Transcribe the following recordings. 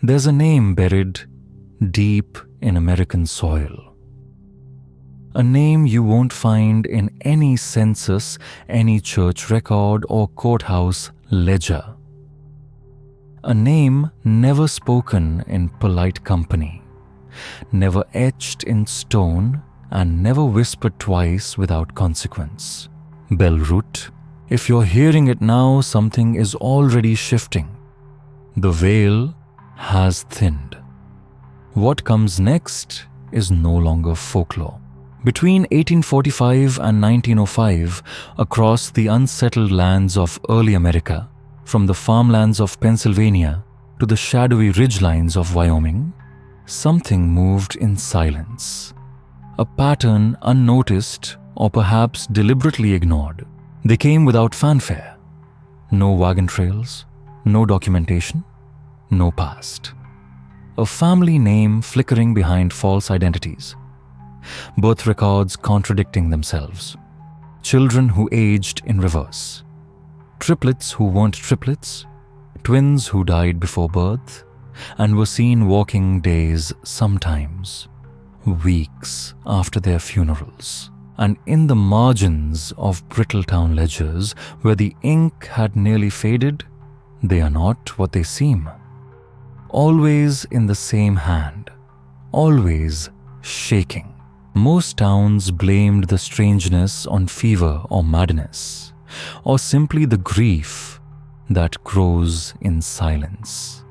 There's a name buried deep in American soil. A name you won't find in any census, any church record, or courthouse ledger. A name never spoken in polite company, never etched in stone, and never whispered twice without consequence. Bellroot. If you're hearing it now, something is already shifting. The veil has thinned. What comes next is no longer folklore. Between 1845 and 1905, across the unsettled lands of early America, from the farmlands of Pennsylvania to the shadowy ridgelines of Wyoming, something moved in silence. A pattern unnoticed or perhaps deliberately ignored. They came without fanfare. No wagon trails, no documentation, no past. A family name flickering behind false identities. Birth records contradicting themselves. Children who aged in reverse. Triplets who weren't triplets. Twins who died before birth and were seen walking days, sometimes weeks after their funerals. And in the margins of Brittletown ledgers, where the ink had nearly faded, they are not what they seem. Always in the same hand, always shaking. Most towns blamed the strangeness on fever or madness, or simply the grief that grows in silence.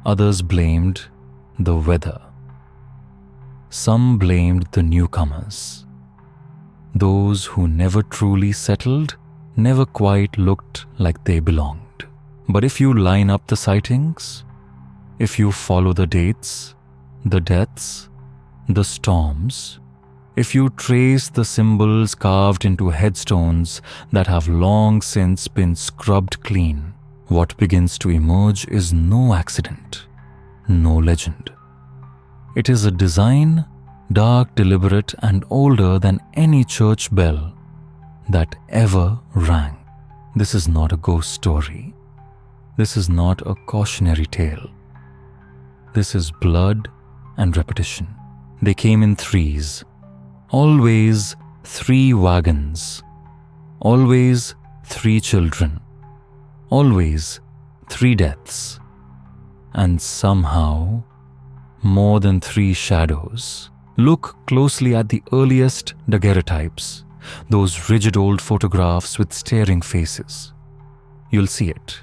Others blamed the weather. Some blamed the newcomers. Those who never truly settled, never quite looked like they belonged. But if you line up the sightings, if you follow the dates, the deaths, the storms, if you trace the symbols carved into headstones that have long since been scrubbed clean, what begins to emerge is no accident, no legend. It is a design, dark, deliberate, and older than any church bell that ever rang. This is not a ghost story. This is not a cautionary tale. This is blood and repetition. They came in threes. Always 3 wagons. Always 3 children. Always 3 deaths. And somehow, more than 3 shadows. Look closely at the earliest daguerreotypes, those rigid old photographs with staring faces. You'll see it.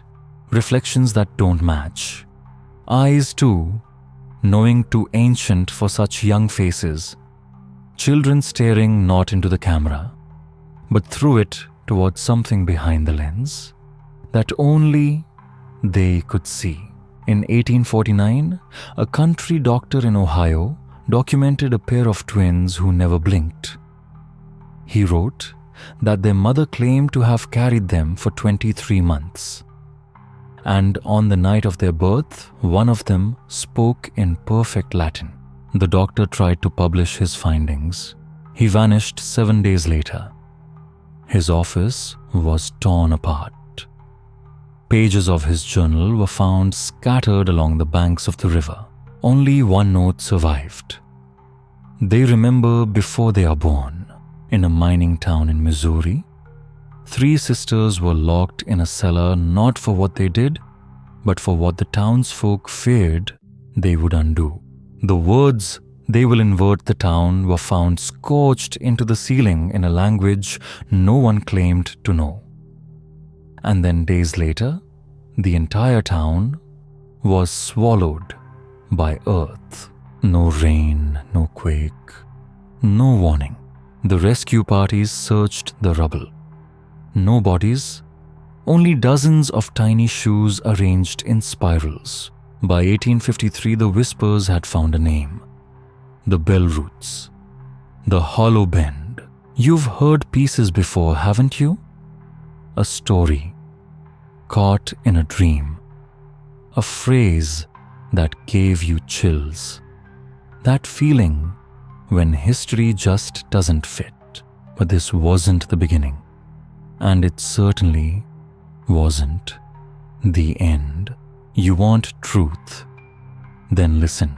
Reflections that don't match. Eyes too, knowing too ancient for such young faces. Children staring not into the camera, but through it towards something behind the lens that only they could see. In 1849, a country doctor in Ohio documented a pair of twins who never blinked. He wrote that their mother claimed to have carried them for 23 months. And on the night of their birth, one of them spoke in perfect Latin. The doctor tried to publish his findings. He vanished 7 days later. His office was torn apart. Pages of his journal were found scattered along the banks of the river. Only one note survived. They remember before they are born, in a mining town in Missouri, 3 sisters were locked in a cellar not for what they did, but for what the townsfolk feared they would undo. The words, "They will invert the town," were found scorched into the ceiling in a language no one claimed to know. And then days later, the entire town was swallowed by earth. No rain, no quake, no warning. The rescue parties searched the rubble. No bodies, only dozens of tiny shoes arranged in spirals. By 1853, the Whispers had found a name. The Bellroots. The Hollow Bend. You've heard pieces before, haven't you? A story. Caught in a dream. A phrase that gave you chills. That feeling when history just doesn't fit. But this wasn't the beginning. And it certainly wasn't the end. You want truth. Then listen,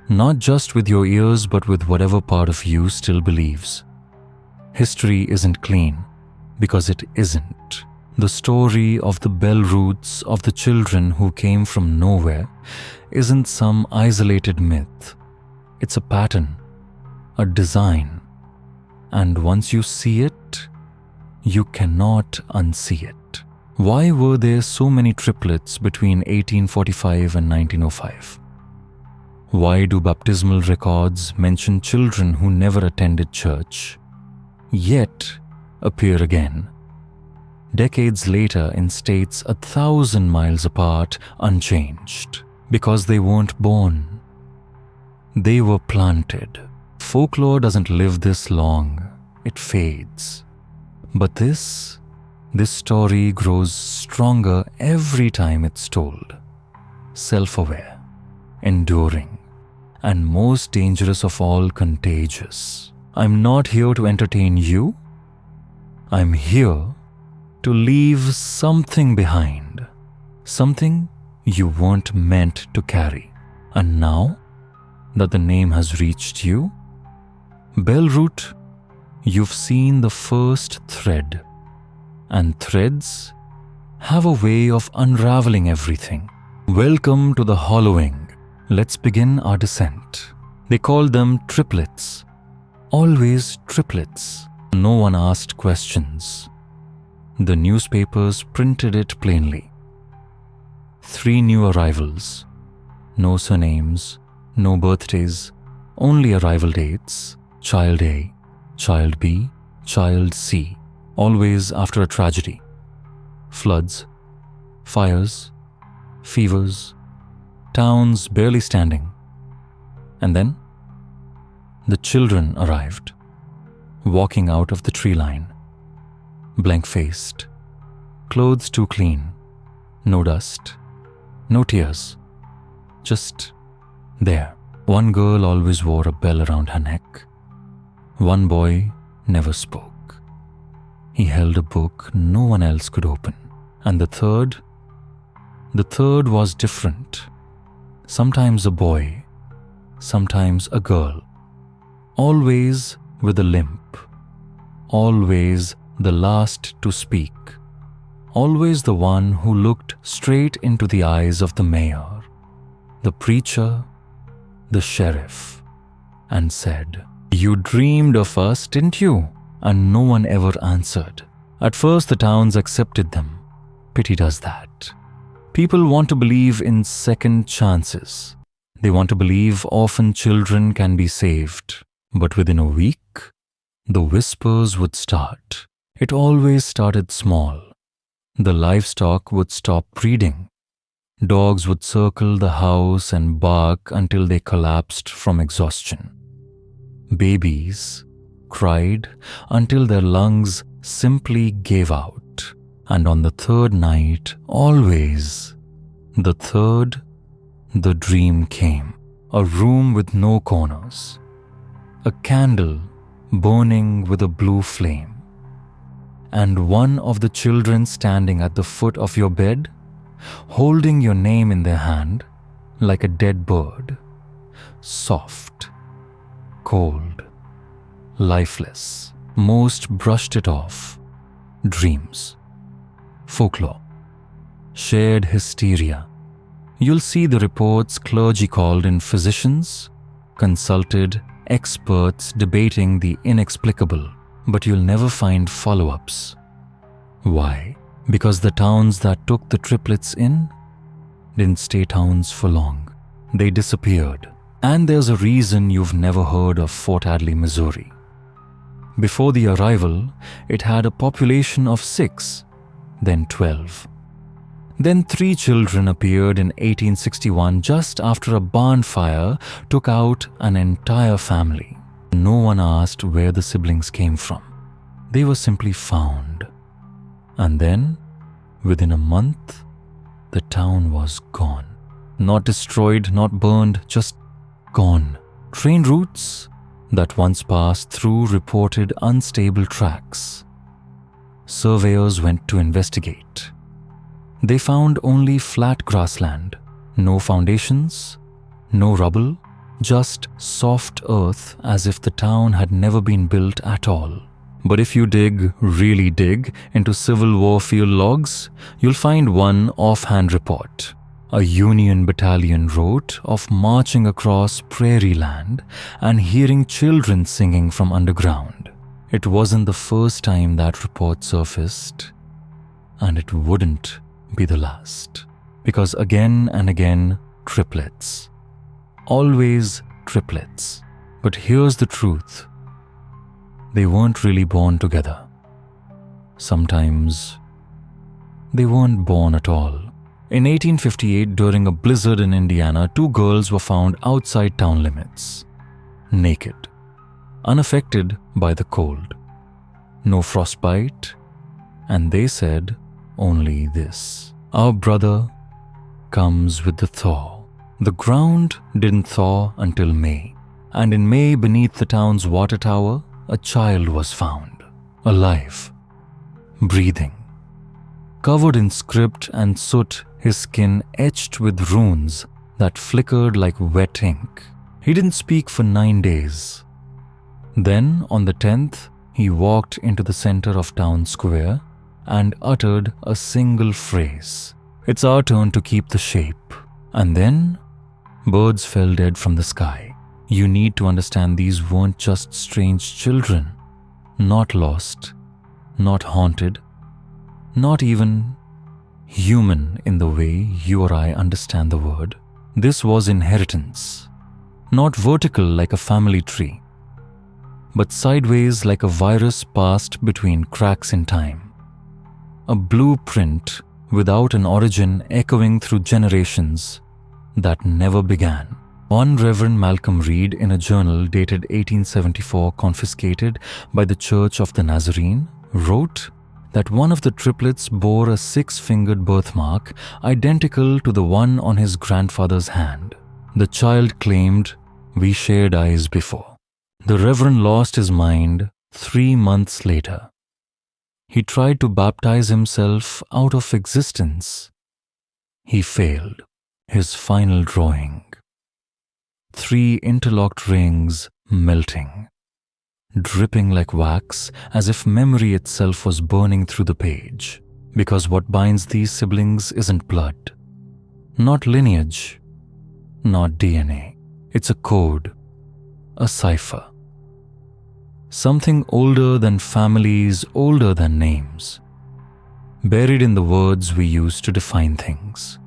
not just with your ears but with whatever part of you still believes. History isn't clean because it isn't. The story of the bell roots of the children who came from nowhere isn't some isolated myth. It's a pattern, a design, and once you see it, you cannot unsee it. Why were there so many triplets between 1845 and 1905? Why do baptismal records mention children who never attended church, yet appear again, decades later in states 1,000 miles apart, unchanged? Because they weren't born. They were planted. Folklore doesn't live this long. It fades. But this story grows stronger every time it's told. Self-aware, enduring, and most dangerous of all, contagious. I'm not here to entertain you. I'm here to leave something behind. Something you weren't meant to carry. And now that the name has reached you, Bellroot, you've seen the first thread. And threads have a way of unraveling everything. Welcome to the hollowing. Let's begin our descent. They called them triplets. Always triplets. No one asked questions. The newspapers printed it plainly. 3 new arrivals. No surnames, no birthdays, only arrival dates. Child A, Child B, Child C. Always after a tragedy. Floods, fires, fevers, towns barely standing. And then the children arrived, walking out of the tree line, blank-faced, clothes too clean, no dust, no tears, just there. One girl always wore a bell around her neck. One boy never spoke. He held a book no one else could open. And the third was different. Sometimes a boy, sometimes a girl. Always with a limp. Always the last to speak. Always the one who looked straight into the eyes of the mayor, the preacher, the sheriff, and said, "You dreamed of us, didn't you?" And no one ever answered. At first the towns accepted them. Pity does that. People want to believe in second chances. They want to believe orphan children can be saved. But within a week, the whispers would start. It always started small. The livestock would stop breeding. Dogs would circle the house and bark until they collapsed from exhaustion. Babies cried until their lungs simply gave out. And on the third night, always, the dream came. A room with no corners. A candle burning with a blue flame. And one of the children standing at the foot of your bed, holding your name in their hand like a dead bird. Soft, cold, lifeless. Most brushed it off. Dreams. Folklore. Shared hysteria. You'll see the reports clergy called in physicians, consulted experts debating the inexplicable, but you'll never find follow-ups. Why? Because the towns that took the triplets in didn't stay towns for long. They disappeared. And there's a reason you've never heard of Fort Adley, Missouri. Before the arrival, it had a population of 6, then 12. Then 3 children appeared in 1861 just after a barn fire took out an entire family. No one asked where the siblings came from. They were simply found. And then, within a month, the town was gone. Not destroyed, not burned, just gone. Train routes that once passed through reported unstable tracks. Surveyors went to investigate. They found only flat grassland, no foundations, No rubble, just soft earth as if the town had never been built at all. But if you really dig, into Civil War field logs, you'll find one offhand report. A Union battalion wrote of marching across prairie land and hearing children singing from underground. It wasn't the first time that report surfaced, and it wouldn't be the last. Because again and again, triplets. Always triplets. But here's the truth. They weren't really born together. Sometimes they weren't born at all. In 1858, during a blizzard in Indiana, 2 girls were found outside town limits, naked, unaffected by the cold, no frostbite, and they said only this: "Our brother comes with the thaw." The ground didn't thaw until May, and in May, beneath the town's water tower, a child was found, alive, breathing, covered in script and soot, his skin etched with runes that flickered like wet ink. He didn't speak for 9 days. Then, on the 10th, he walked into the center of town square and uttered a single phrase: "It's our turn to keep the shape." And then, birds fell dead from the sky. You need to understand these weren't just strange children, not lost, not haunted, not even human in the way you or I understand the word. This was inheritance, not vertical like a family tree, but sideways like a virus passed between cracks in time. A blueprint without an origin echoing through generations that never began. One Reverend Malcolm Reed, in a journal dated 1874 confiscated by the Church of the Nazarene, wrote that one of the triplets bore a 6-fingered birthmark identical to the one on his grandfather's hand. The child claimed, "We shared eyes before." The Reverend lost his mind 3 months later. He tried to baptize himself out of existence. He failed. His final drawing: 3 interlocked rings melting, dripping like wax as if memory itself was burning through the page. Because what binds these siblings isn't blood, not lineage, not DNA. It's a code, a cipher. Something older than families, older than names, buried in the words we use to define things.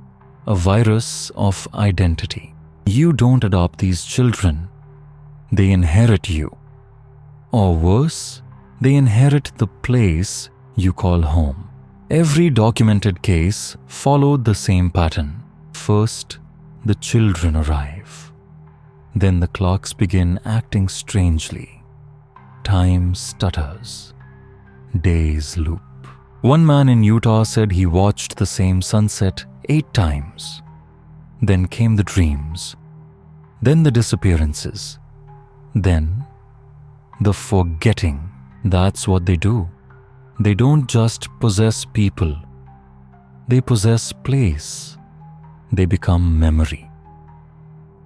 A virus of identity. You don't adopt these children, they inherit you. Or worse, they inherit the place you call home. Every documented case followed the same pattern. First, the children arrive. Then the clocks begin acting strangely. Time stutters. Days loop. One man in Utah said he watched the same sunset 8 times. Then came the dreams. Then the disappearances. Then the forgetting. That's what they do. They don't just possess people. They possess place. They become memory.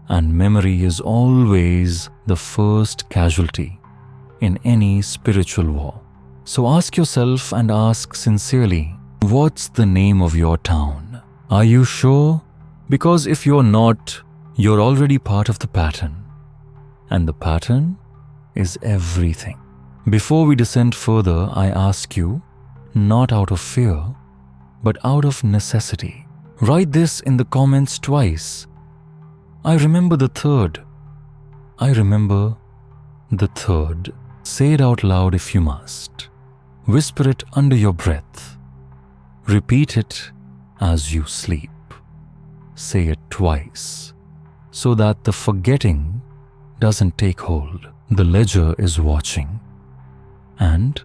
And memory is always the first casualty in any spiritual war. So ask yourself, and ask sincerely, what's the name of your town? Are you sure? Because if you're not, you're already part of the pattern. And the pattern is everything. Before we descend further, I ask you, not out of fear, but out of necessity. Write this in the comments twice. I remember the 3rd. I remember the 3rd. Say it out loud if you must. Whisper it under your breath. Repeat it as you sleep. Say it twice, so that the forgetting doesn't take hold. The ledger is watching, and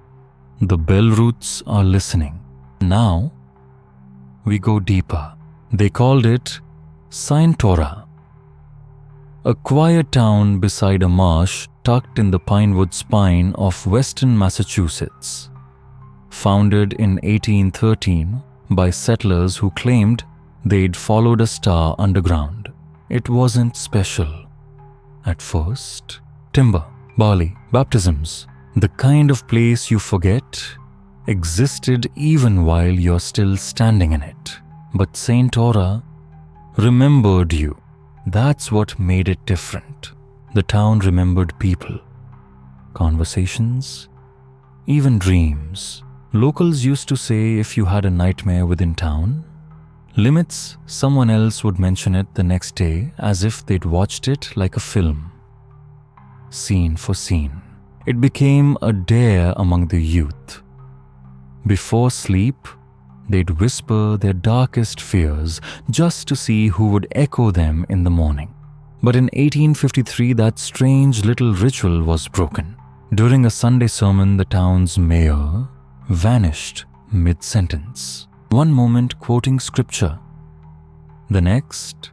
the bell roots are listening. Now, we go deeper. They called it Saintora, a quiet town beside a marsh tucked in the pinewood spine of western Massachusetts. Founded in 1813 by settlers who claimed they'd followed a star underground. It wasn't special. At first, timber, barley, baptisms, the kind of place you forget, existed even while you're still standing in it. But Saint Aura remembered you. That's what made it different. The town remembered people, conversations, even dreams. Locals used to say if you had a nightmare within town, limits, someone else would mention it the next day as if they'd watched it like a film. Scene for scene. It became a dare among the youth. Before sleep, they'd whisper their darkest fears just to see who would echo them in the morning. But in 1853, that strange little ritual was broken. During a Sunday sermon, the town's mayor vanished mid-sentence. One moment quoting scripture, the next,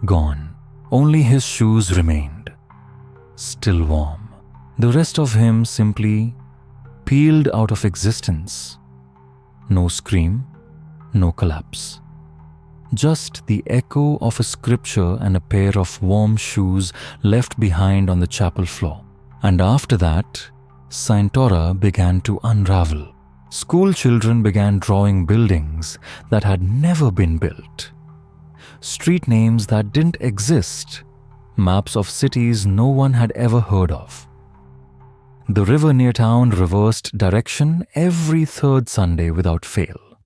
gone. Only his shoes remained, still warm. The rest of him simply peeled out of existence. No scream, no collapse. Just the echo of a scripture and a pair of warm shoes left behind on the chapel floor. And after that, Saint Aura began to unravel. School children began drawing buildings that had never been built, street names that didn't exist, maps of cities no one had ever heard of. The river near town reversed direction every third Sunday without fail,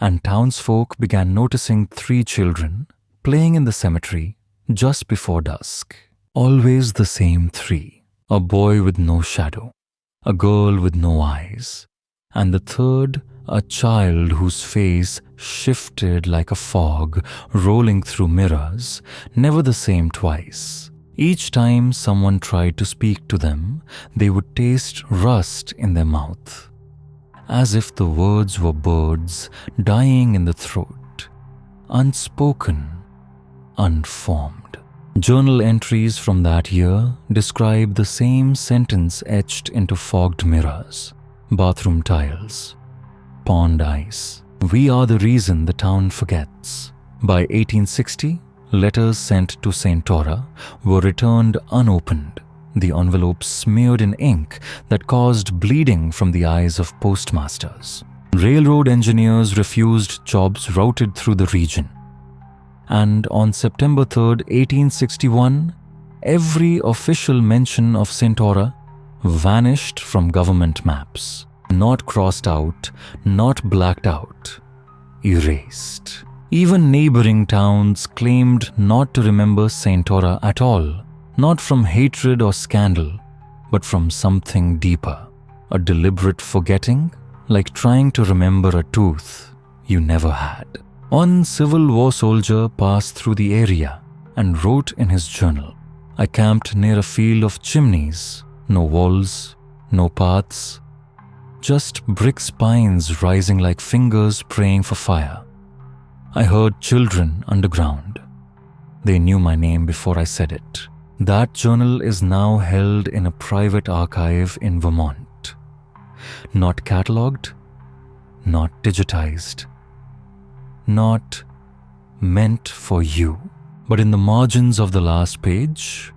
and townsfolk began noticing 3 children playing in the cemetery just before dusk. Always the same 3. A boy with no shadow, a girl with no eyes, and the third, a child whose face shifted like a fog rolling through mirrors, never the same twice. Each time someone tried to speak to them, they would taste rust in their mouth, as if the words were birds dying in the throat, unspoken, unformed. Journal entries from that year describe the same sentence etched into fogged mirrors, bathroom tiles, pond ice. We are the reason the town forgets. By 1860, letters sent to Saint Aura were returned unopened, the envelopes smeared in ink that caused bleeding from the eyes of postmasters. Railroad engineers refused jobs routed through the region. And on September 3rd, 1861, every official mention of Saint Aura vanished from government maps. Not crossed out, not blacked out, erased. Even neighboring towns claimed not to remember Saint Aura at all, not from hatred or scandal, but from something deeper. A deliberate forgetting, like trying to remember a tooth you never had. One Civil War soldier passed through the area and wrote in his journal, "I camped near a field of chimneys, no walls, no paths, just brick spines rising like fingers praying for fire. I heard children underground. They knew my name before I said it." That journal is now held in a private archive in Vermont. Not catalogued, not digitized, not meant for you. But in the margins of the last page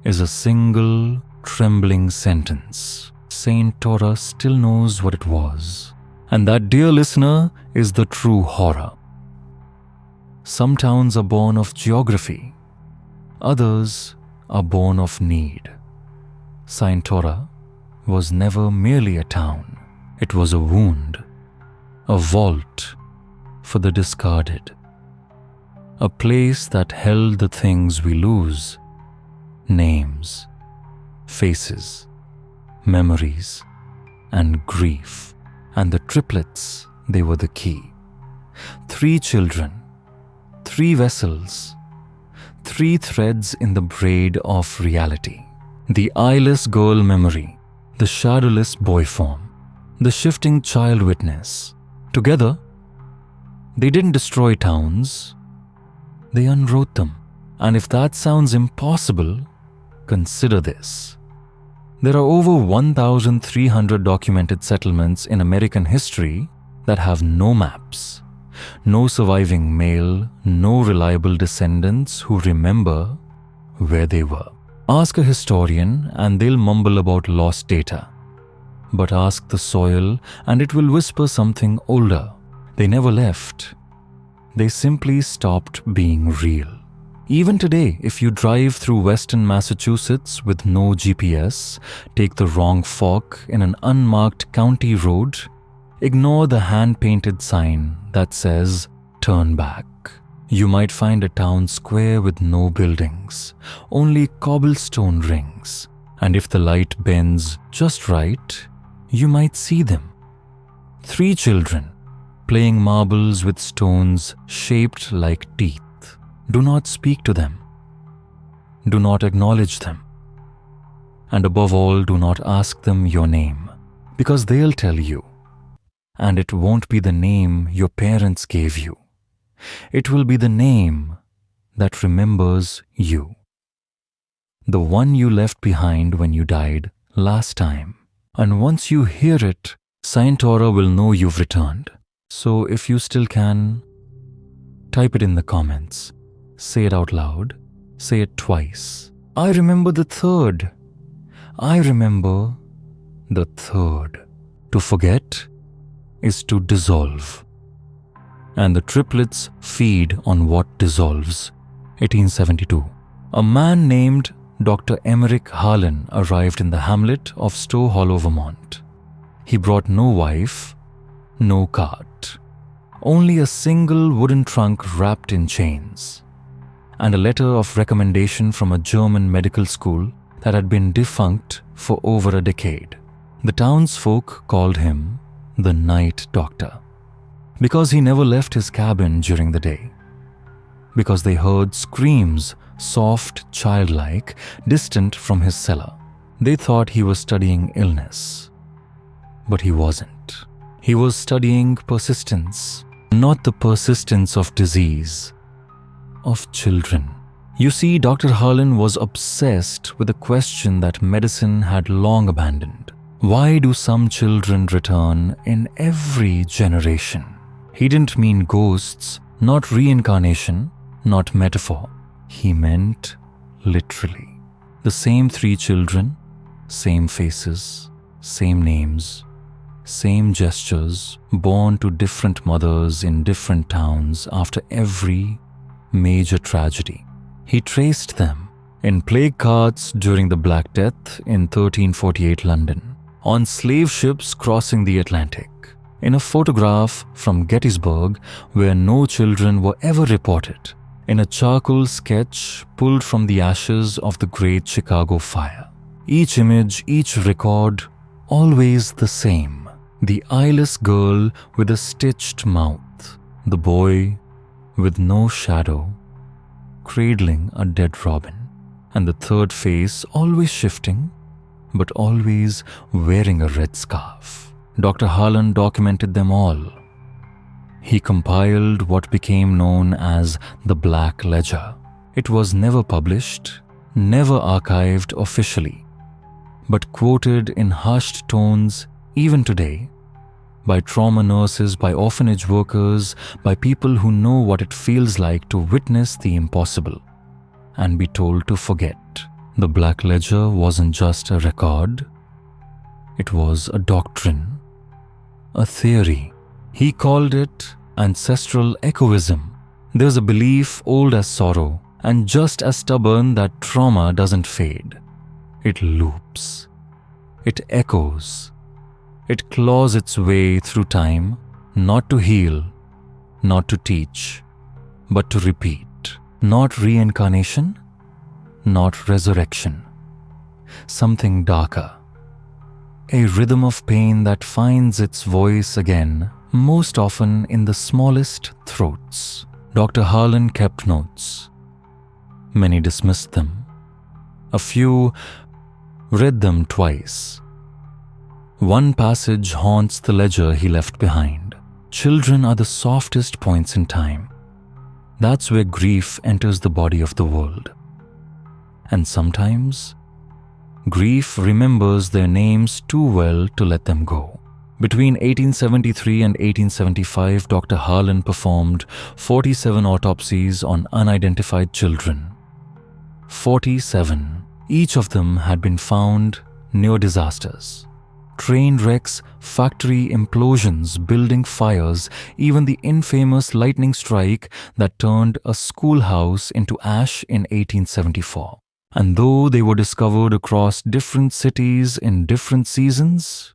is a single trembling sentence. Saint Aura still knows what it was. And that, dear listener, is the true horror. Some towns are born of geography. Others are born of need. Saint Aura was never merely a town. It was a wound, a vault for the discarded, a place that held the things we lose: names, faces, memories, and grief. And the triplets, they were the key. 3 children, 3 vessels, 3 threads in the braid of reality. The eyeless girl memory, the shadowless boy form, the shifting child witness. Together, they didn't destroy towns, they unwrote them. And if that sounds impossible, consider this. There are over 1,300 documented settlements in American history that have no maps, No surviving male, no reliable descendants who remember where they were. Ask a historian and they'll mumble about lost data. But ask the soil and it will whisper something older. They never left. They simply stopped being real. Even today, if you drive through western Massachusetts with no GPS, take the wrong fork in an unmarked county road, ignore the hand-painted sign that says, "Turn back." You might find a town square with no buildings, only cobblestone rings. And if the light bends just right, you might see them. 3 children playing marbles with stones shaped like teeth. Do not speak to them. Do not acknowledge them. And above all, do not ask them your name, because they'll tell you. And it won't be the name your parents gave you. It will be the name that remembers you. The one you left behind when you died last time. And once you hear it, Saintora will know you've returned. So if you still can, type it in the comments. Say it out loud. Say it twice. I remember the third. I remember the third. To forget is to dissolve. And the triplets feed on what dissolves. 1872. A man named Dr. Emmerich Harlan arrived in the hamlet of Stowe Hollow, Vermont. He brought no wife, no cart, only a single wooden trunk wrapped in chains, and a letter of recommendation from a German medical school that had been defunct for over a decade. The townsfolk called him the Night Doctor, because he never left his cabin during the day, because they heard screams, soft, childlike, distant from his cellar. They thought he was studying illness, but he wasn't. He was studying persistence, not the persistence of disease, of children. You see, Dr. Harlan was obsessed with a question that medicine had long abandoned. Why do some children return in every generation? He didn't mean ghosts, not reincarnation, not metaphor. He meant literally. The same 3 children, same faces, same names, same gestures, born to different mothers in different towns after every major tragedy. He traced them in plague carts during the Black Death in 1348 London, on slave ships crossing the Atlantic, in a photograph from Gettysburg where no children were ever reported, in a charcoal sketch pulled from the ashes of the Great Chicago Fire. Each image, each record, always the same. The eyeless girl with a stitched mouth, the boy with no shadow, cradling a dead robin, and the third face always shifting, but always wearing a red scarf. Dr. Harlan documented them all. He compiled what became known as the Black Ledger. It was never published, never archived officially, but quoted in hushed tones even today, by trauma nurses, by orphanage workers, by people who know what it feels like to witness the impossible and be told to forget. The Black Ledger wasn't just a record, it was a doctrine, a theory. He called it ancestral echoism. There's a belief old as sorrow and just as stubborn that trauma doesn't fade. It loops. It echoes. It claws its way through time, not to heal, not to teach, but to repeat. Not reincarnation, not resurrection. Something darker. A rhythm of pain that finds its voice again, most often in the smallest throats. Dr. Harlan kept notes. Many dismissed them. A few read them twice. One passage haunts the ledger he left behind. Children are the softest points in time. That's where grief enters the body of the world. And sometimes, grief remembers their names too well to let them go. Between 1873 and 1875, Dr. Harlan performed 47 autopsies on unidentified children. 47. Each of them had been found near disasters. Train wrecks, factory implosions, building fires, even the infamous lightning strike that turned a schoolhouse into ash in 1874. And though they were discovered across different cities in different seasons,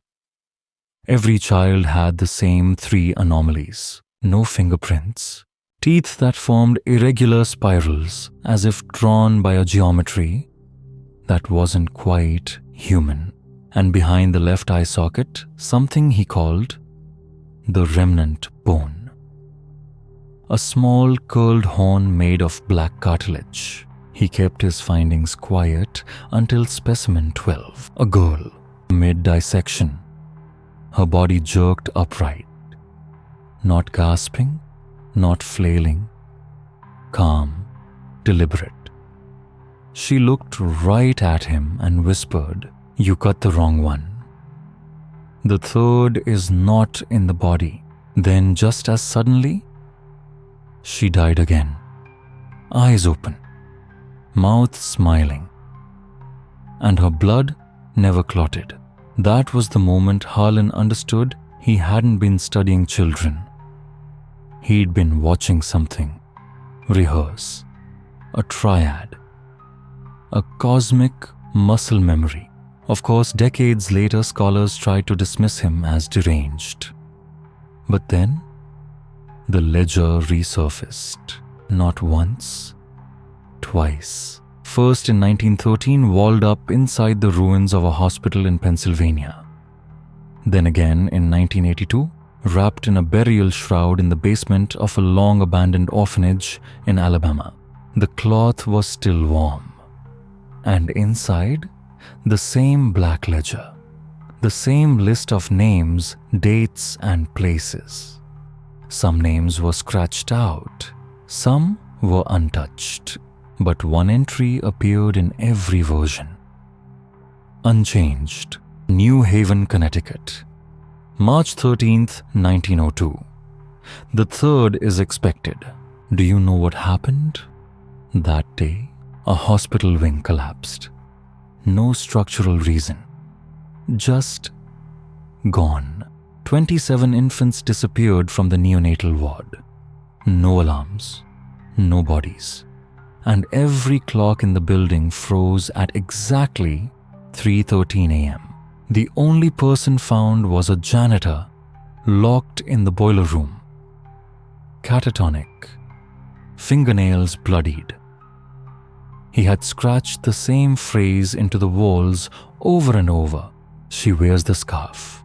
every child had the same 3 anomalies. No fingerprints, teeth that formed irregular spirals as if drawn by a geometry that wasn't quite human, and behind the left eye socket, something he called the remnant bone. A small curled horn made of black cartilage. He kept his findings quiet until specimen 12, a girl, mid-dissection. Her body jerked upright, not gasping, not flailing, calm, deliberate. She looked right at him and whispered, "You cut the wrong one." The third is not in the body. Then just as suddenly, she died again. Eyes open, mouth smiling, and her blood never clotted. That was the moment Harlan understood he hadn't been studying children. He'd been watching something rehearse, a triad, a cosmic muscle memory. Of course, decades later, scholars tried to dismiss him as deranged. But then, the ledger resurfaced, not once, twice. First in 1913, walled up inside the ruins of a hospital in Pennsylvania. Then again in 1982, wrapped in a burial shroud in the basement of a long-abandoned orphanage in Alabama. The cloth was still warm. And inside, the same black ledger, the same list of names, dates, and places. Some names were scratched out, some were untouched, but one entry appeared in every version. Unchanged, New Haven, Connecticut, March 13th, 1902. The third is expected. Do you know what happened? That day, a hospital wing collapsed. No structural reason. Just gone. 27 infants disappeared from the neonatal ward. No alarms, no bodies. And every clock in the building froze at exactly 3:13 a.m. The only person found was a janitor locked in the boiler room. Catatonic, fingernails bloodied. He had scratched the same phrase into the walls over and over. She wears the scarf.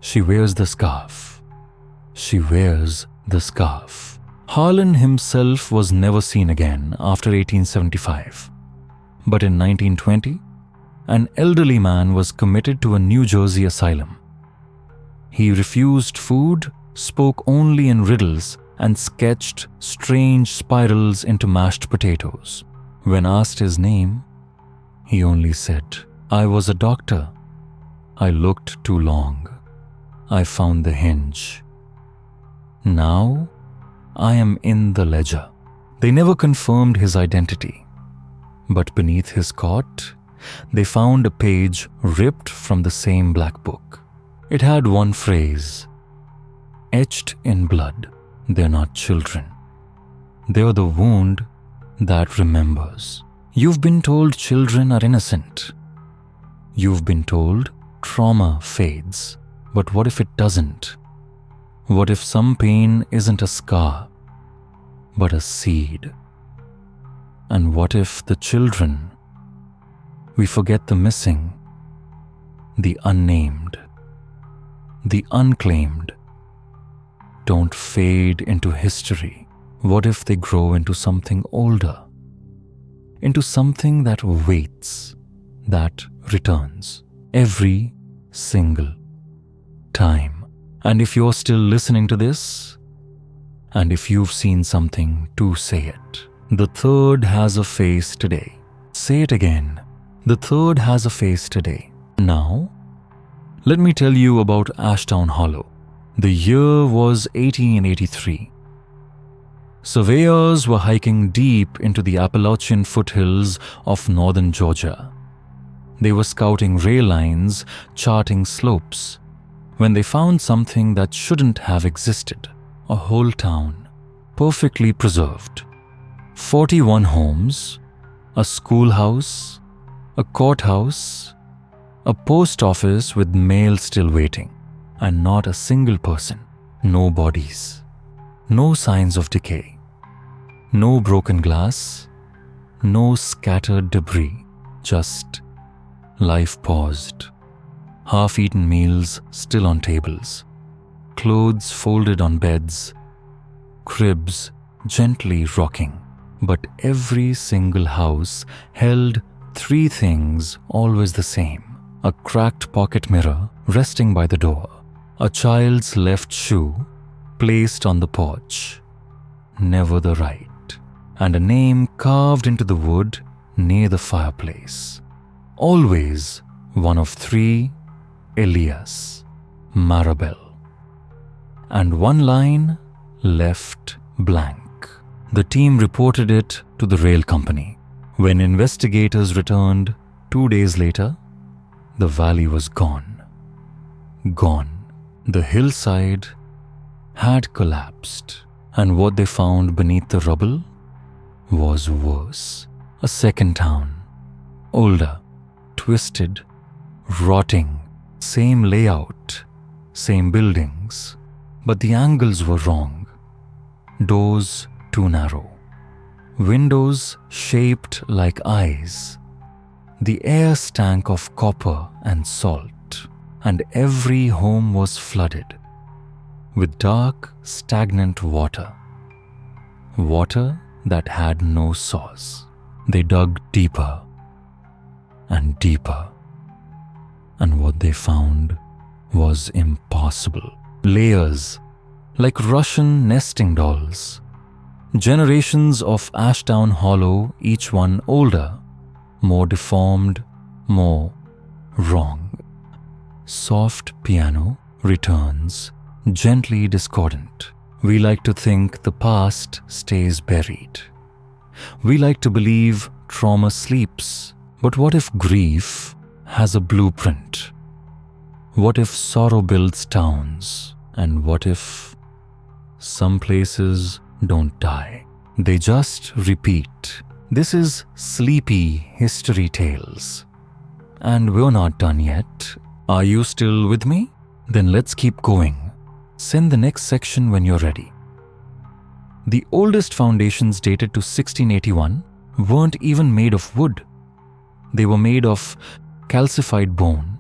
She wears the scarf. She wears the scarf. Harlan himself was never seen again after 1875. But in 1920, an elderly man was committed to a New Jersey asylum. He refused food, spoke only in riddles, and sketched strange spirals into mashed potatoes. When asked his name, he only said, "I was a doctor. I looked too long. I found the hinge. Now, I am in the ledger." They never confirmed his identity, but beneath his cot, they found a page ripped from the same black book. It had one phrase, etched in blood, "They're not children. They're the wound that remembers." You've been told children are innocent. You've been told trauma fades. But what if it doesn't? What if some pain isn't a scar, but a seed? And what if the children, we forget the missing, the unnamed, the unclaimed, don't fade into history? What if they grow into something older, into something that waits, that returns every single time? And if you're still listening to this, and if you've seen something, to say it. The third has a face today. Say it again. The third has a face today. Now, Let me tell you about Ashdown Hollow. The year was 1883. Surveyors were hiking deep into the Appalachian foothills of northern Georgia. They were scouting rail lines, charting slopes, when they found something that shouldn't have existed. A whole town, perfectly preserved. 41 homes, a schoolhouse, a courthouse, a post office with mail still waiting, and not a single person. No bodies, no signs of decay, no broken glass, no scattered debris, just life paused. Half-eaten meals still on tables, clothes folded on beds, cribs gently rocking. But every single house held three things always the same: a cracked pocket mirror resting by the door, a child's left shoe placed on the porch, never the right, and a name carved into the wood near the fireplace. Always one of three: Elias, Maribel. And one line left blank. The team reported it to the rail company. When investigators returned 2 days later, the valley was gone. Gone. The hillside had collapsed, and what they found beneath the rubble was worse. A second town, older, twisted, rotting, same layout, same buildings, but the angles were wrong. Doors too narrow, windows shaped like eyes. The air stank of copper and salt, and every home was flooded with dark, stagnant water. Water that had no source. They dug deeper and deeper, and what they found was impossible. Layers like Russian nesting dolls. Generations of Ashdown Hollow, each one older, more deformed, more wrong. Soft piano returns, gently discordant. We like to think the past stays buried. We like to believe trauma sleeps. But what if grief has a blueprint? What if sorrow builds towns? And what if some places don't die? They just repeat. This is Sleepy History Tales. And we're not done yet. Are you still with me? Then let's keep going. Send the next section when you're ready. The oldest foundations dated to 1681 weren't even made of wood. They were made of calcified bone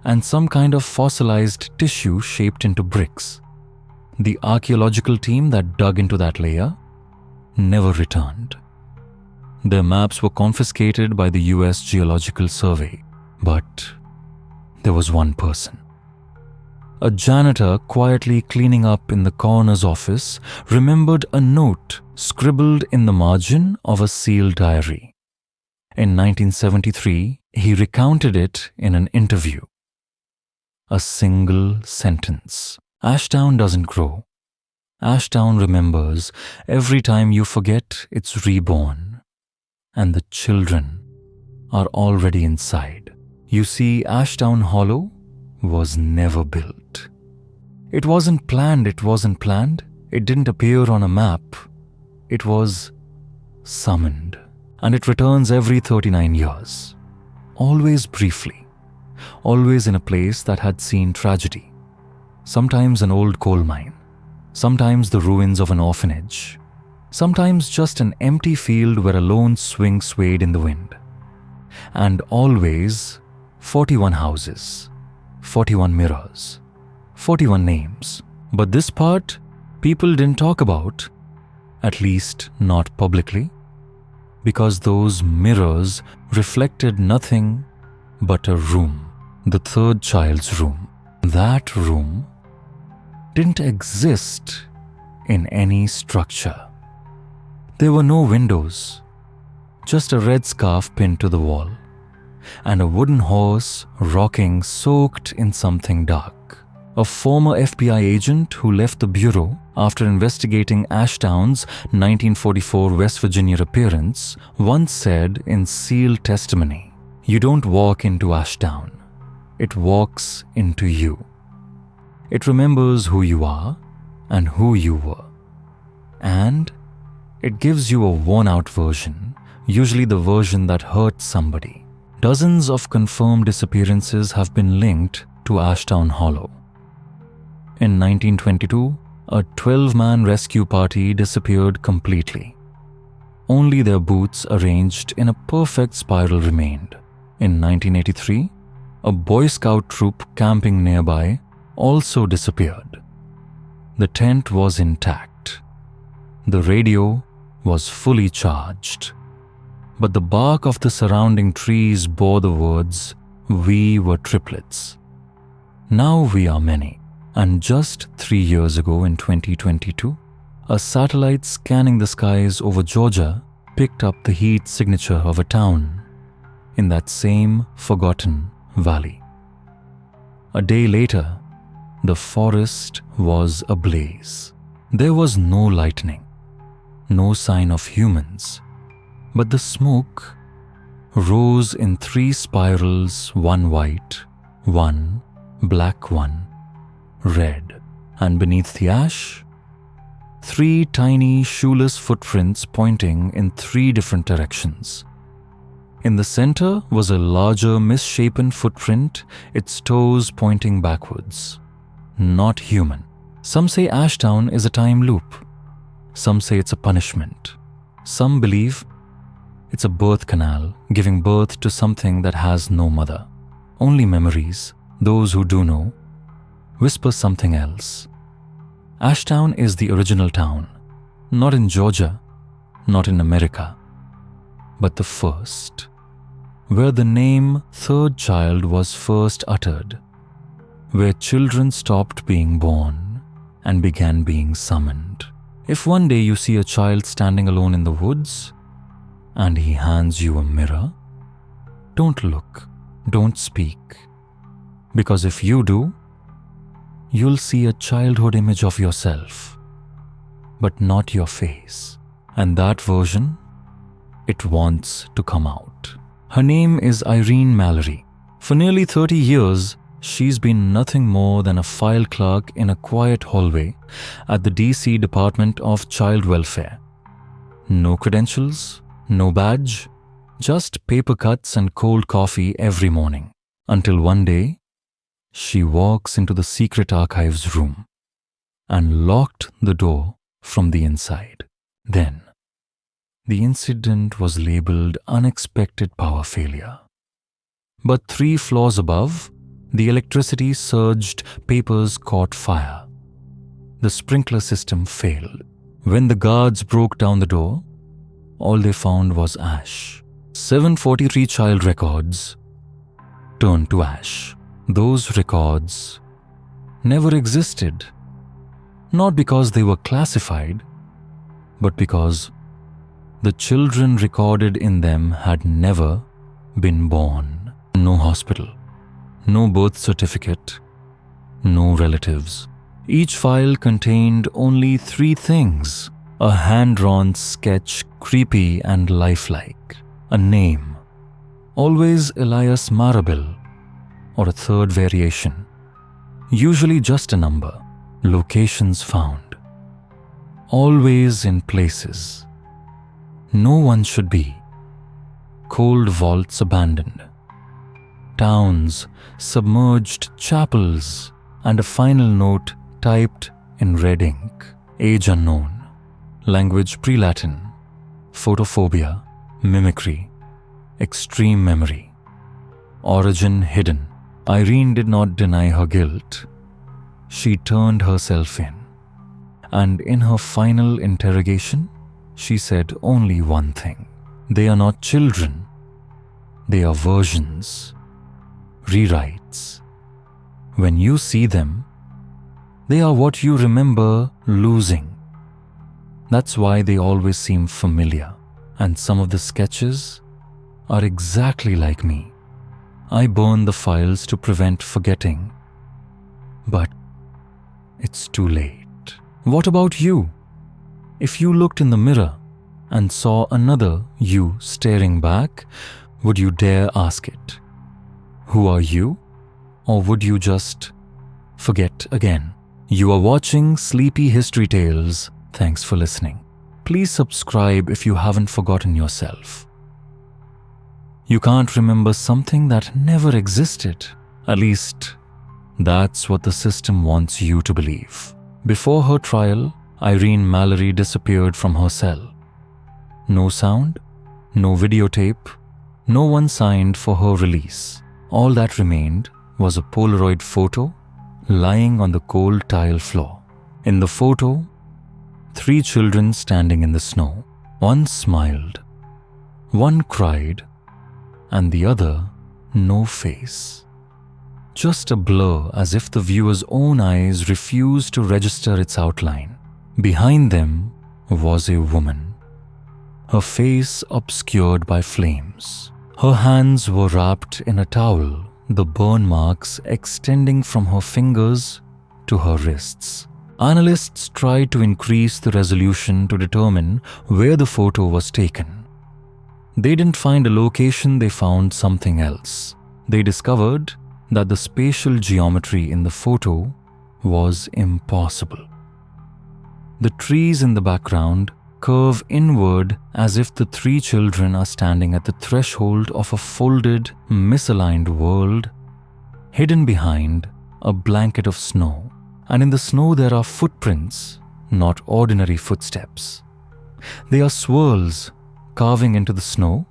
and some kind of fossilized tissue shaped into bricks. The archaeological team that dug into that layer never returned. Their maps were confiscated by the US Geological Survey, but there was one person. A janitor quietly cleaning up in the coroner's office remembered a note scribbled in the margin of a sealed diary. In 1973, he recounted it in an interview. A single sentence. Ashdown doesn't grow. Ashdown remembers. Every time you forget, it's reborn. And the children are already inside. You see, Ashdown Hollow was never built. It wasn't planned. It didn't appear on a map. It was summoned. And it returns every 39 years. Always briefly. Always in a place that had seen tragedy. Sometimes an old coal mine. Sometimes the ruins of an orphanage. Sometimes just an empty field where a lone swing swayed in the wind. And always 41 houses, 41 mirrors, 41 names. But this part, people didn't talk about, at least not publicly, because those mirrors reflected nothing but a room, the third child's room. That room didn't exist in any structure. There were no windows, just a red scarf pinned to the wall. and a wooden horse rocking soaked in something dark. A former FBI agent who left the bureau after investigating Ashtown's 1944 West Virginia appearance once said in sealed testimony, "You don't walk into Ashtown. It walks into you. It remembers who you are and who you were. And it gives you a worn-out version, usually the version that hurt somebody." Dozens of confirmed disappearances have been linked to Ashtown Hollow. In 1922, a 12-man rescue party disappeared completely. Only their boots arranged in a perfect spiral remained. In 1983, a Boy Scout troop camping nearby also disappeared. The tent was intact. The radio was fully charged. But the bark of the surrounding trees bore the words, "We were triplets." Now we are many. And just 3 years ago in 2022, a satellite scanning the skies over Georgia picked up the heat signature of a town in that same forgotten valley. A day later, the forest was ablaze. There was no lightning, no sign of humans, but the smoke rose in 3 spirals, one white, one black, one red, and beneath the ash, 3 tiny shoeless footprints pointing in 3 different directions. In the center was a larger misshapen footprint, its toes pointing backwards. Not human. Some say Ashtown is a time loop. Some say it's a punishment. Some believe it's a birth canal giving birth to something that has no mother. Only memories, those who do know, whisper something else. Ashtown is the original town, not in Georgia, not in America, but the first, where the name third child was first uttered, where children stopped being born and began being summoned. If one day you see a child standing alone in the woods and he hands you a mirror, don't look, don't speak, because if you do, you'll see a childhood image of yourself, but not your face. And that version, it wants to come out. Her name is Irene Mallory. For nearly 30 years, she's been nothing more than a file clerk in a quiet hallway at the DC Department of Child Welfare. No credentials, no badge, just paper cuts and cold coffee every morning. Until one day, she walks into the secret archives room and locked the door from the inside. Then, the incident was labeled unexpected power failure. But 3 floors above, the electricity surged, papers caught fire. The sprinkler system failed. When the guards broke down the door, all they found was ash. 743 child records turned to ash. Those records never existed, not because they were classified, but because the children recorded in them had never been born. No hospital, no birth certificate, no relatives. Each file contained only 3 things: a hand-drawn sketch, creepy and lifelike, a name, always Elias Marable, or a third variation, usually just a number, locations found, always in places no one should be, cold vaults abandoned, towns submerged, chapels, and a final note typed in red ink, age unknown, language pre-Latin, photophobia, mimicry, extreme memory, origin hidden. Irene did not deny her guilt. She turned herself in. And in her final interrogation, she said only one thing: they are not children. They are versions, rewrites. When you see them, they are what you remember losing. That's why they always seem familiar. And some of the sketches are exactly like me. I burn the files to prevent forgetting. But it's too late. What about you? If you looked in the mirror and saw another you staring back, would you dare ask it, "Who are you?" Or would you just forget again? You are watching Sleepy History Tales. Thanks for listening. Please subscribe if you haven't forgotten yourself. You can't remember something that never existed. At least, that's what the system wants you to believe. Before her trial, Irene Mallory disappeared from her cell. No sound, no videotape, no one signed for her release. All that remained was a Polaroid photo lying on the cold tile floor. In the photo, 3 children standing in the snow. One smiled, one cried, and the other no face. Just a blur, as if the viewer's own eyes refused to register its outline. Behind them was a woman, her face obscured by flames. Her hands were wrapped in a towel, the burn marks extending from her fingers to her wrists. Analysts tried to increase the resolution to determine where the photo was taken. They didn't find a location, they found something else. They discovered that the spatial geometry in the photo was impossible. The trees in the background curve inward as if the 3 children are standing at the threshold of a folded, misaligned world, hidden behind a blanket of snow. And in the snow there are footprints, not ordinary footsteps. They are swirls carving into the snow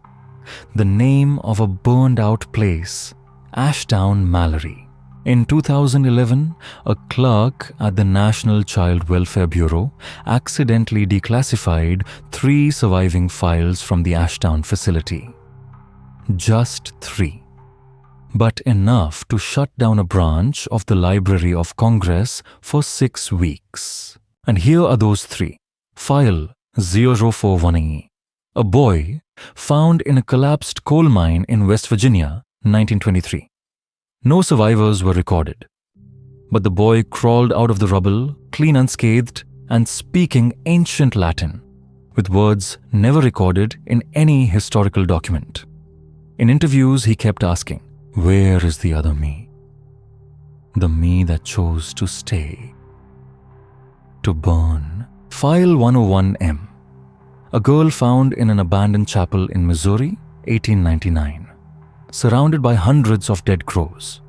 the name of a burned-out place, Ashdown Mallory. In 2011, a clerk at the National Child Welfare Bureau accidentally declassified 3 surviving files from the Ashdown facility. Just 3. But enough to shut down a branch of the Library of Congress for 6 weeks. And here are those 3. File 041E. A boy found in a collapsed coal mine in West Virginia, 1923. No survivors were recorded, but the boy crawled out of the rubble, clean unscathed, and speaking ancient Latin, with words never recorded in any historical document. In interviews, he kept asking, "Where is the other me? The me that chose to stay, to burn." File 101M. A girl found in an abandoned chapel in Missouri, 1899. Surrounded by hundreds of dead crows.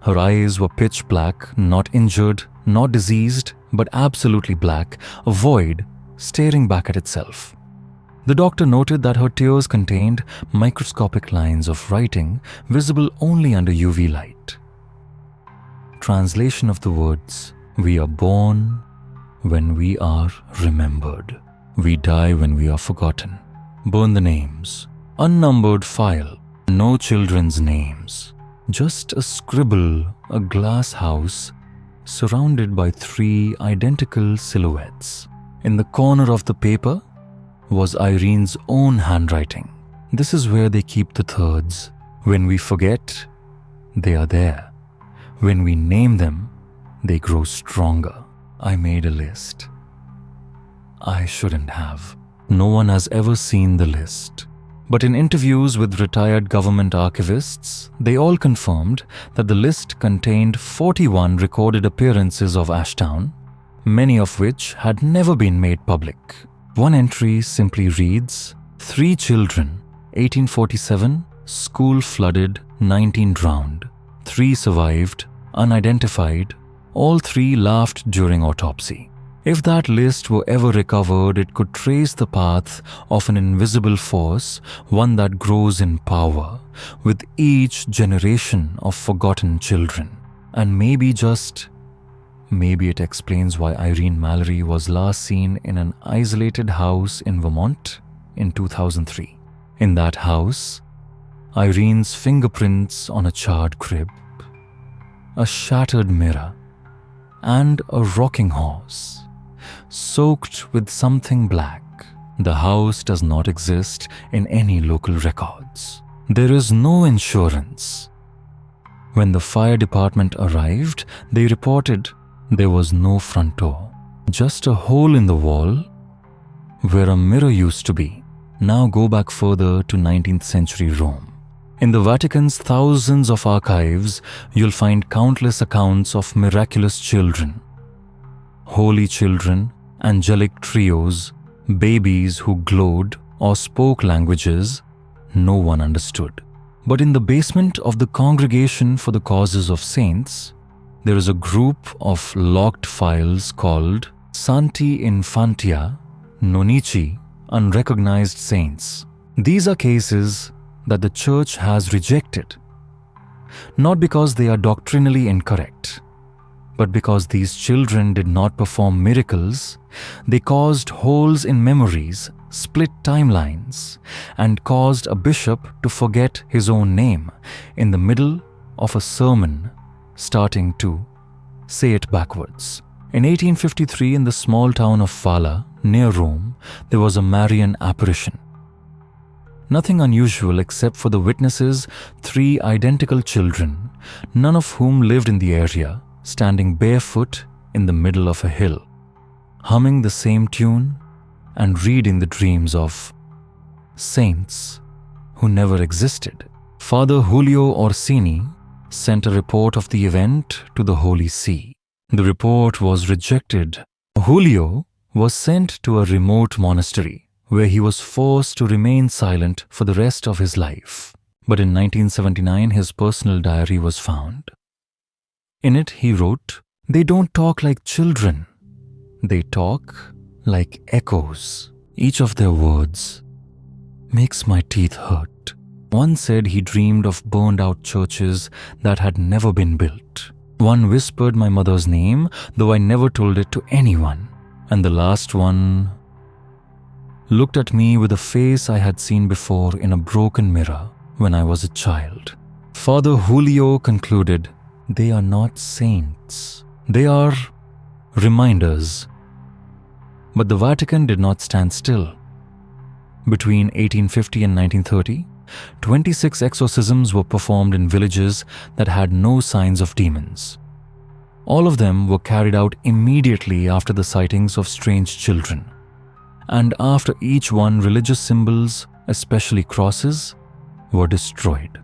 Her eyes were pitch black, not injured, not diseased, but absolutely black, a void staring back at itself. The doctor noted that her tears contained microscopic lines of writing visible only under UV light. Translation of the words, "We are born when we are remembered. We die when we are forgotten." Burn the names. Unnumbered file. No children's names. Just a scribble, a glass house, surrounded by 3 identical silhouettes. In the corner of the paper was Irene's own handwriting. This is where they keep the thirds. When we forget, they are there. When we name them, they grow stronger. I made a list. I shouldn't have. No one has ever seen the list. But in interviews with retired government archivists, they all confirmed that the list contained 41 recorded appearances of Ashdown, many of which had never been made public. One entry simply reads, 3 children, 1847, school flooded, 19 drowned, 3 survived, unidentified, all 3 laughed during autopsy. If that list were ever recovered, it could trace the path of an invisible force, one that grows in power with each generation of forgotten children. And maybe it explains why Irene Mallory was last seen in an isolated house in Vermont in 2003. In that house, Irene's fingerprints on a charred crib, a shattered mirror, and a rocking horse soaked with something black. The house does not exist in any local records. There is no insurance, When the fire department arrived, they reported there was no front door, just a hole in the wall where a mirror used to be. Now go back further to 19th century Rome. In the Vatican's thousands of archives, you'll find countless accounts of miraculous children, holy children, angelic trios, babies who glowed or spoke languages no one understood. But in the basement of the Congregation for the Causes of Saints, there is a group of locked files called Santi Infantia Nonici, Unrecognized Saints. These are cases that the Church has rejected, not because they are doctrinally incorrect, but because these children did not perform miracles. They caused holes in memories, split timelines, and caused a bishop to forget his own name in the middle of a sermon, starting to say it backwards. In 1853, in the small town of Vala, near Rome, there was a Marian apparition. Nothing unusual except for the witnesses, 3 identical children, none of whom lived in the area, standing barefoot in the middle of a hill, humming the same tune and reading the dreams of saints who never existed. Father Julio Orsini sent a report of the event to the Holy See. The report was rejected. Julio was sent to a remote monastery where he was forced to remain silent for the rest of his life. But in 1979, his personal diary was found. In it, he wrote, "They don't talk like children. They talk like echoes. Each of their words makes my teeth hurt." One said he dreamed of burned-out churches that had never been built. One whispered my mother's name, though I never told it to anyone. And the last one looked at me with a face I had seen before in a broken mirror when I was a child. Father Julio concluded, "They are not saints. They are reminders." But the Vatican did not stand still. Between 1850 and 1930, 26 exorcisms were performed in villages that had no signs of demons. All of them were carried out immediately after the sightings of strange children. And after each one, religious symbols, especially crosses, were destroyed.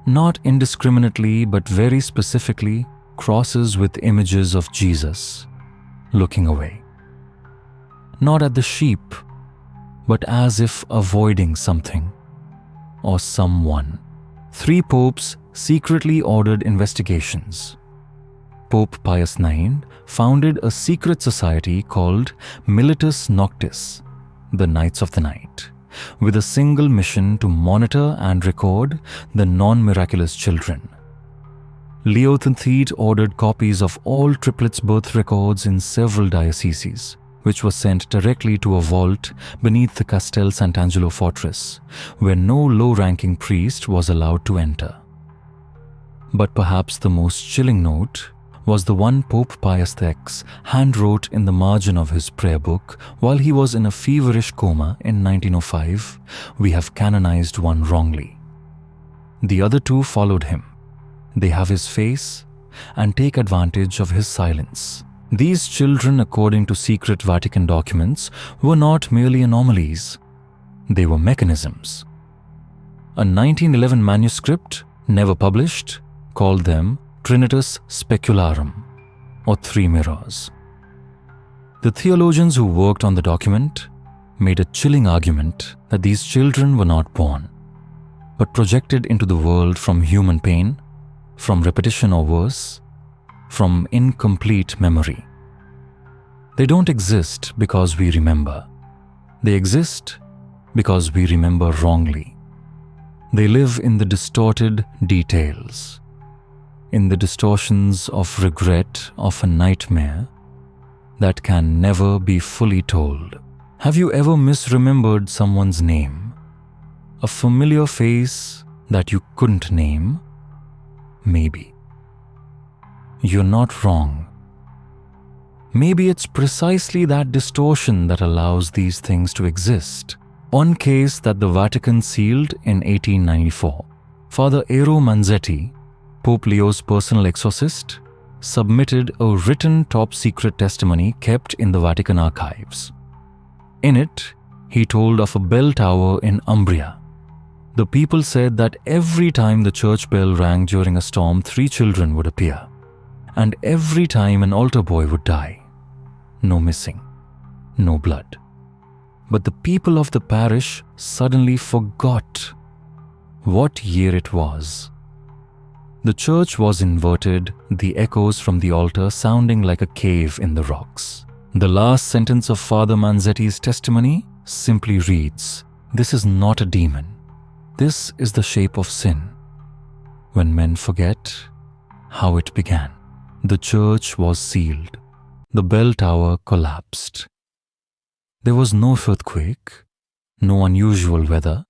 Not indiscriminately, but very specifically, crosses with images of Jesus looking away. Not at the sheep, but as if avoiding something or someone. 3 popes secretly ordered investigations. Pope Pius IX founded a secret society called Militus Noctis, the Knights of the Night, with a single mission to monitor and record the non-miraculous children. Leo XIII ordered copies of all triplets' birth records in several dioceses, which was sent directly to a vault beneath the Castel Sant'Angelo fortress, where no low-ranking priest was allowed to enter. But perhaps the most chilling note was the one Pope Pius VI hand-wrote in the margin of his prayer book while he was in a feverish coma in 1905, "We have canonized one wrongly." The other 2 followed him. They have his face and take advantage of his silence. These children, according to secret Vatican documents, were not merely anomalies. They were mechanisms. A 1911 manuscript, never published, called them Trinitas Specularum, or 3 mirrors. The theologians who worked on the document made a chilling argument that these children were not born, but projected into the world from human pain, from repetition or worse, from incomplete memory. They don't exist because we remember. They exist because we remember wrongly. They live in the distorted details, in the distortions of regret of a nightmare that can never be fully told. Have you ever misremembered someone's name? A familiar face that you couldn't name? Maybe. You're not wrong. Maybe it's precisely that distortion that allows these things to exist. One case that the Vatican sealed in 1894. Father Ero Manzetti Pope Leo's personal exorcist, submitted a written top-secret testimony kept in the Vatican archives. In it, he told of a bell tower in Umbria. The people said that every time the church bell rang during a storm, 3 children would appear, and every time an altar boy would die. No missing, no blood. But the people of the parish suddenly forgot what year it was. The church was inverted, the echoes from the altar sounding like a cave in the rocks. The last sentence of Father Manzetti's testimony simply reads, "This is not a demon. This is the shape of sin." When men forget how it began, the church was sealed. The bell tower collapsed. There was no earthquake, no unusual weather,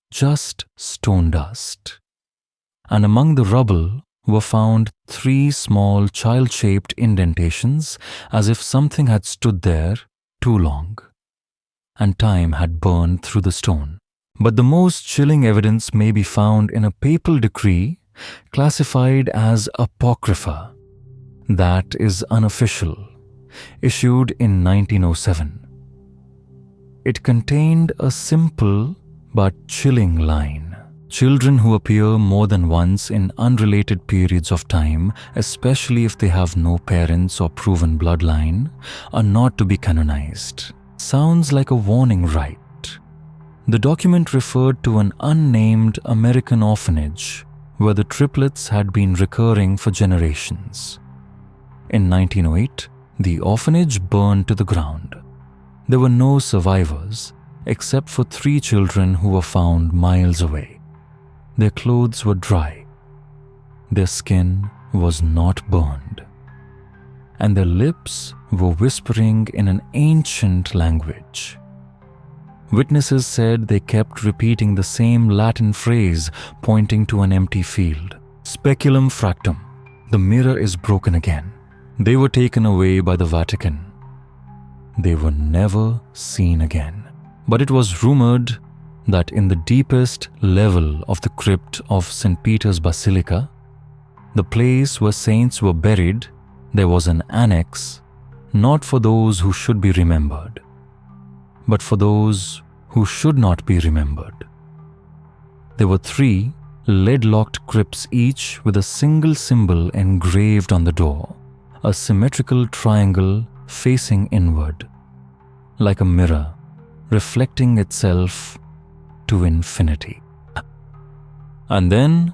just stone dust. And among the rubble were found 3 small child-shaped indentations, as if something had stood there too long, and time had burned through the stone. But the most chilling evidence may be found in a papal decree classified as Apocrypha, that is unofficial, issued in 1907. It contained a simple but chilling line. Children who appear more than once in unrelated periods of time, especially if they have no parents or proven bloodline, are not to be canonized. Sounds like a warning, right? The document referred to an unnamed American orphanage where the triplets had been recurring for generations. In 1908, the orphanage burned to the ground. There were no survivors, except for 3 children who were found miles away. Their clothes were dry, their skin was not burned, and their lips were whispering in an ancient language. Witnesses said they kept repeating the same Latin phrase, pointing to an empty field. Speculum fractum, the mirror is broken again. They were taken away by the Vatican. They were never seen again. But it was rumored that in the deepest level of the crypt of St. Peter's Basilica, the place where saints were buried, there was an annex, not for those who should be remembered, but for those who should not be remembered. There were 3 lead-locked crypts, each with a single symbol engraved on the door, a symmetrical triangle facing inward, like a mirror reflecting itself to infinity. And then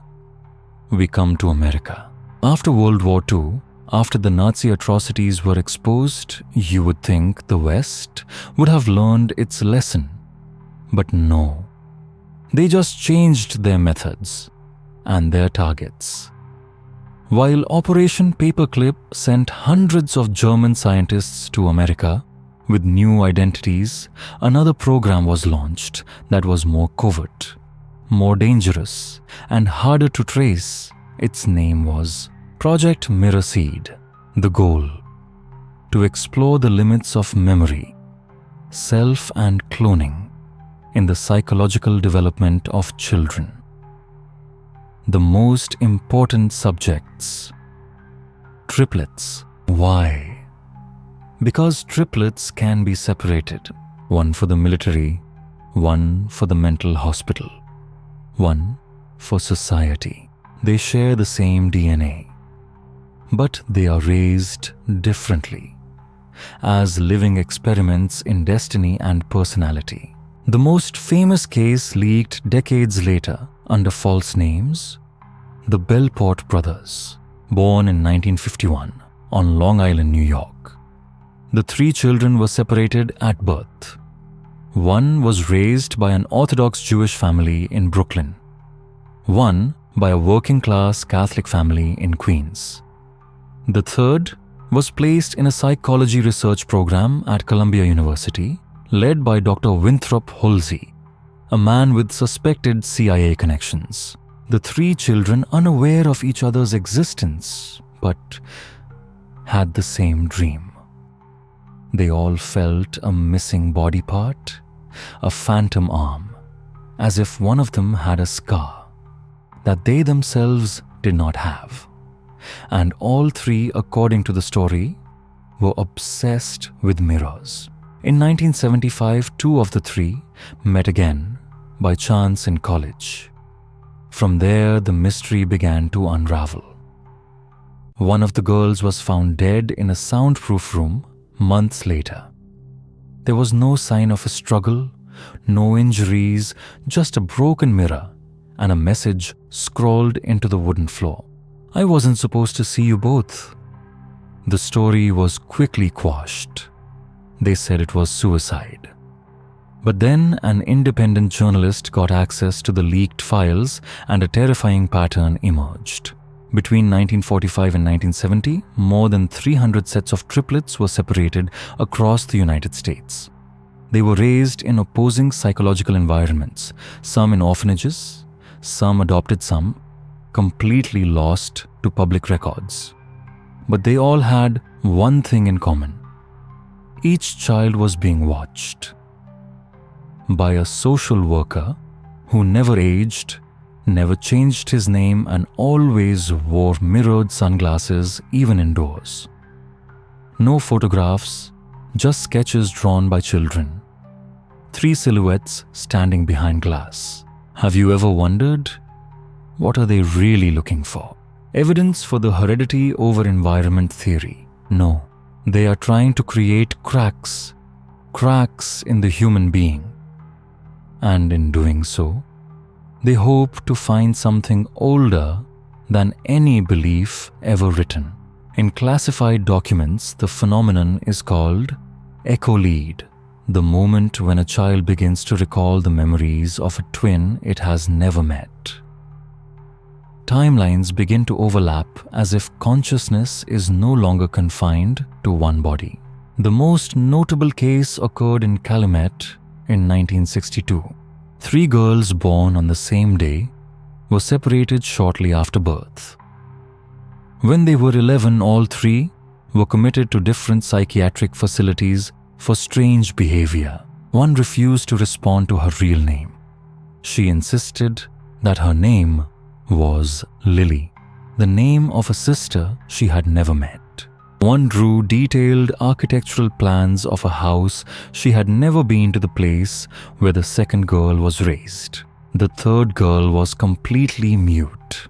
we come to America. After World War II, after the Nazi atrocities were exposed, you would think the West would have learned its lesson. But no. They just changed their methods and their targets. While Operation Paperclip sent hundreds of German scientists to America with new identities, another program was launched that was more covert, more dangerous, and harder to trace. Its name was Project Mirror Seed. The goal: to explore the limits of memory, self, and cloning in the psychological development of children. The most important subjects: triplets. Why? Because triplets can be separated. One for the military, one for the mental hospital, one for society. They share the same DNA, but they are raised differently, as living experiments in destiny and personality. The most famous case leaked decades later under false names: the Bellport brothers, born in 1951 on Long Island, New York. The 3 children were separated at birth. One was raised by an Orthodox Jewish family in Brooklyn, one by a working-class Catholic family in Queens. The third was placed in a psychology research program at Columbia University, led by Dr. Winthrop Halsey, a man with suspected CIA connections. The 3 children, unaware of each other's existence, but had the same dream. They all felt a missing body part, a phantom arm, as if one of them had a scar that they themselves did not have. And all three, according to the story, were obsessed with mirrors. In 1975, two of the three met again by chance in college. From there, the mystery began to unravel. One of the girls was found dead in a soundproof room months later. There was no sign of a struggle, no injuries, just a broken mirror and a message scrawled into the wooden floor. "I wasn't supposed to see you both." The story was quickly quashed. They said it was suicide. But then an independent journalist got access to the leaked files and a terrifying pattern emerged. Between 1945 and 1970, more than 300 sets of triplets were separated across the United States. They were raised in opposing psychological environments, some in orphanages, some adopted, some completely lost to public records. But they all had one thing in common. Each child was being watched by a social worker who never aged, never changed his name, and always wore mirrored sunglasses even indoors. No photographs, just sketches drawn by children. 3 silhouettes standing behind glass. Have you ever wondered, what are they really looking for? Evidence for the heredity over environment theory? No. They are trying to create cracks in the human being. And in doing so, they hope to find something older than any belief ever written. In classified documents, the phenomenon is called echolalia, the moment when a child begins to recall the memories of a twin it has never met. Timelines begin to overlap as if consciousness is no longer confined to one body. The most notable case occurred in Calumet in 1962. 3 girls born on the same day were separated shortly after birth. When they were 11, all 3 were committed to different psychiatric facilities for strange behavior. One refused to respond to her real name. She insisted that her name was Lily, the name of a sister she had never met. One drew detailed architectural plans of a house she had never been to the place where the second girl was raised. The third girl was completely mute.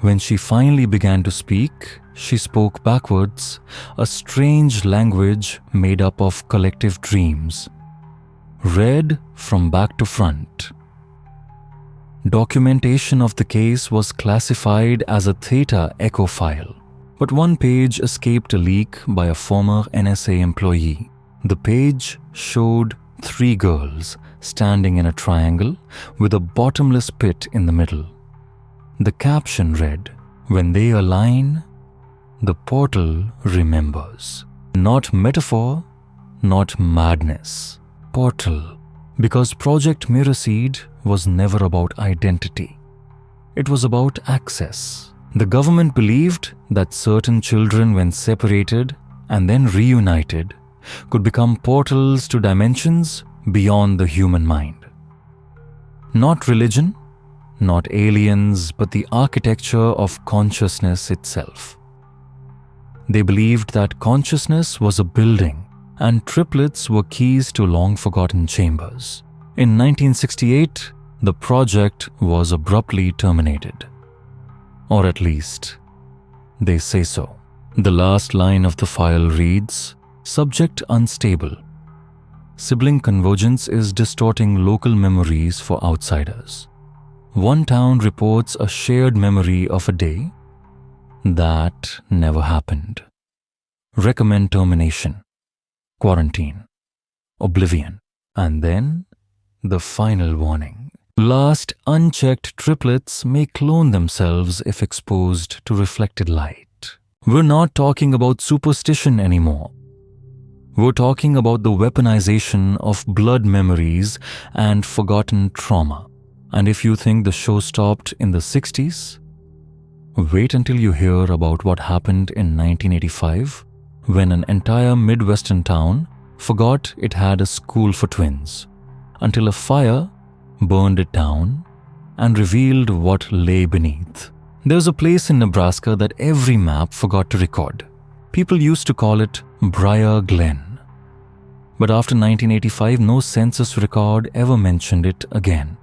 When she finally began to speak, she spoke backwards, a strange language made up of collective dreams, read from back to front. Documentation of the case was classified as a theta echo file, but one page escaped a leak by a former NSA employee. The page showed 3 girls standing in a triangle with a bottomless pit in the middle. The caption read, "When they align, the portal remembers." Not metaphor, not madness. Portal. Because Project Mirrorseed was never about identity. It was about access. The government believed that certain children, when separated and then reunited, could become portals to dimensions beyond the human mind. Not religion, not aliens, but the architecture of consciousness itself. They believed that consciousness was a building and triplets were keys to long-forgotten chambers. In 1968, the project was abruptly terminated. Or at least, they say so. The last line of the file reads, "Subject unstable. Sibling convergence is distorting local memories for outsiders. One town reports a shared memory of a day that never happened. Recommend termination, quarantine, oblivion." And then the final warning. Last unchecked triplets may clone themselves if exposed to reflected light. We're not talking about superstition anymore. We're talking about the weaponization of blood memories and forgotten trauma. And if you think the show stopped in the 60s, wait until you hear about what happened in 1985 when an entire Midwestern town forgot it had a school for twins, until a fire burned it down and revealed what lay beneath. There's a place in Nebraska that every map forgot to record. People used to call it Briar Glen. But after 1985, no census record ever mentioned it again,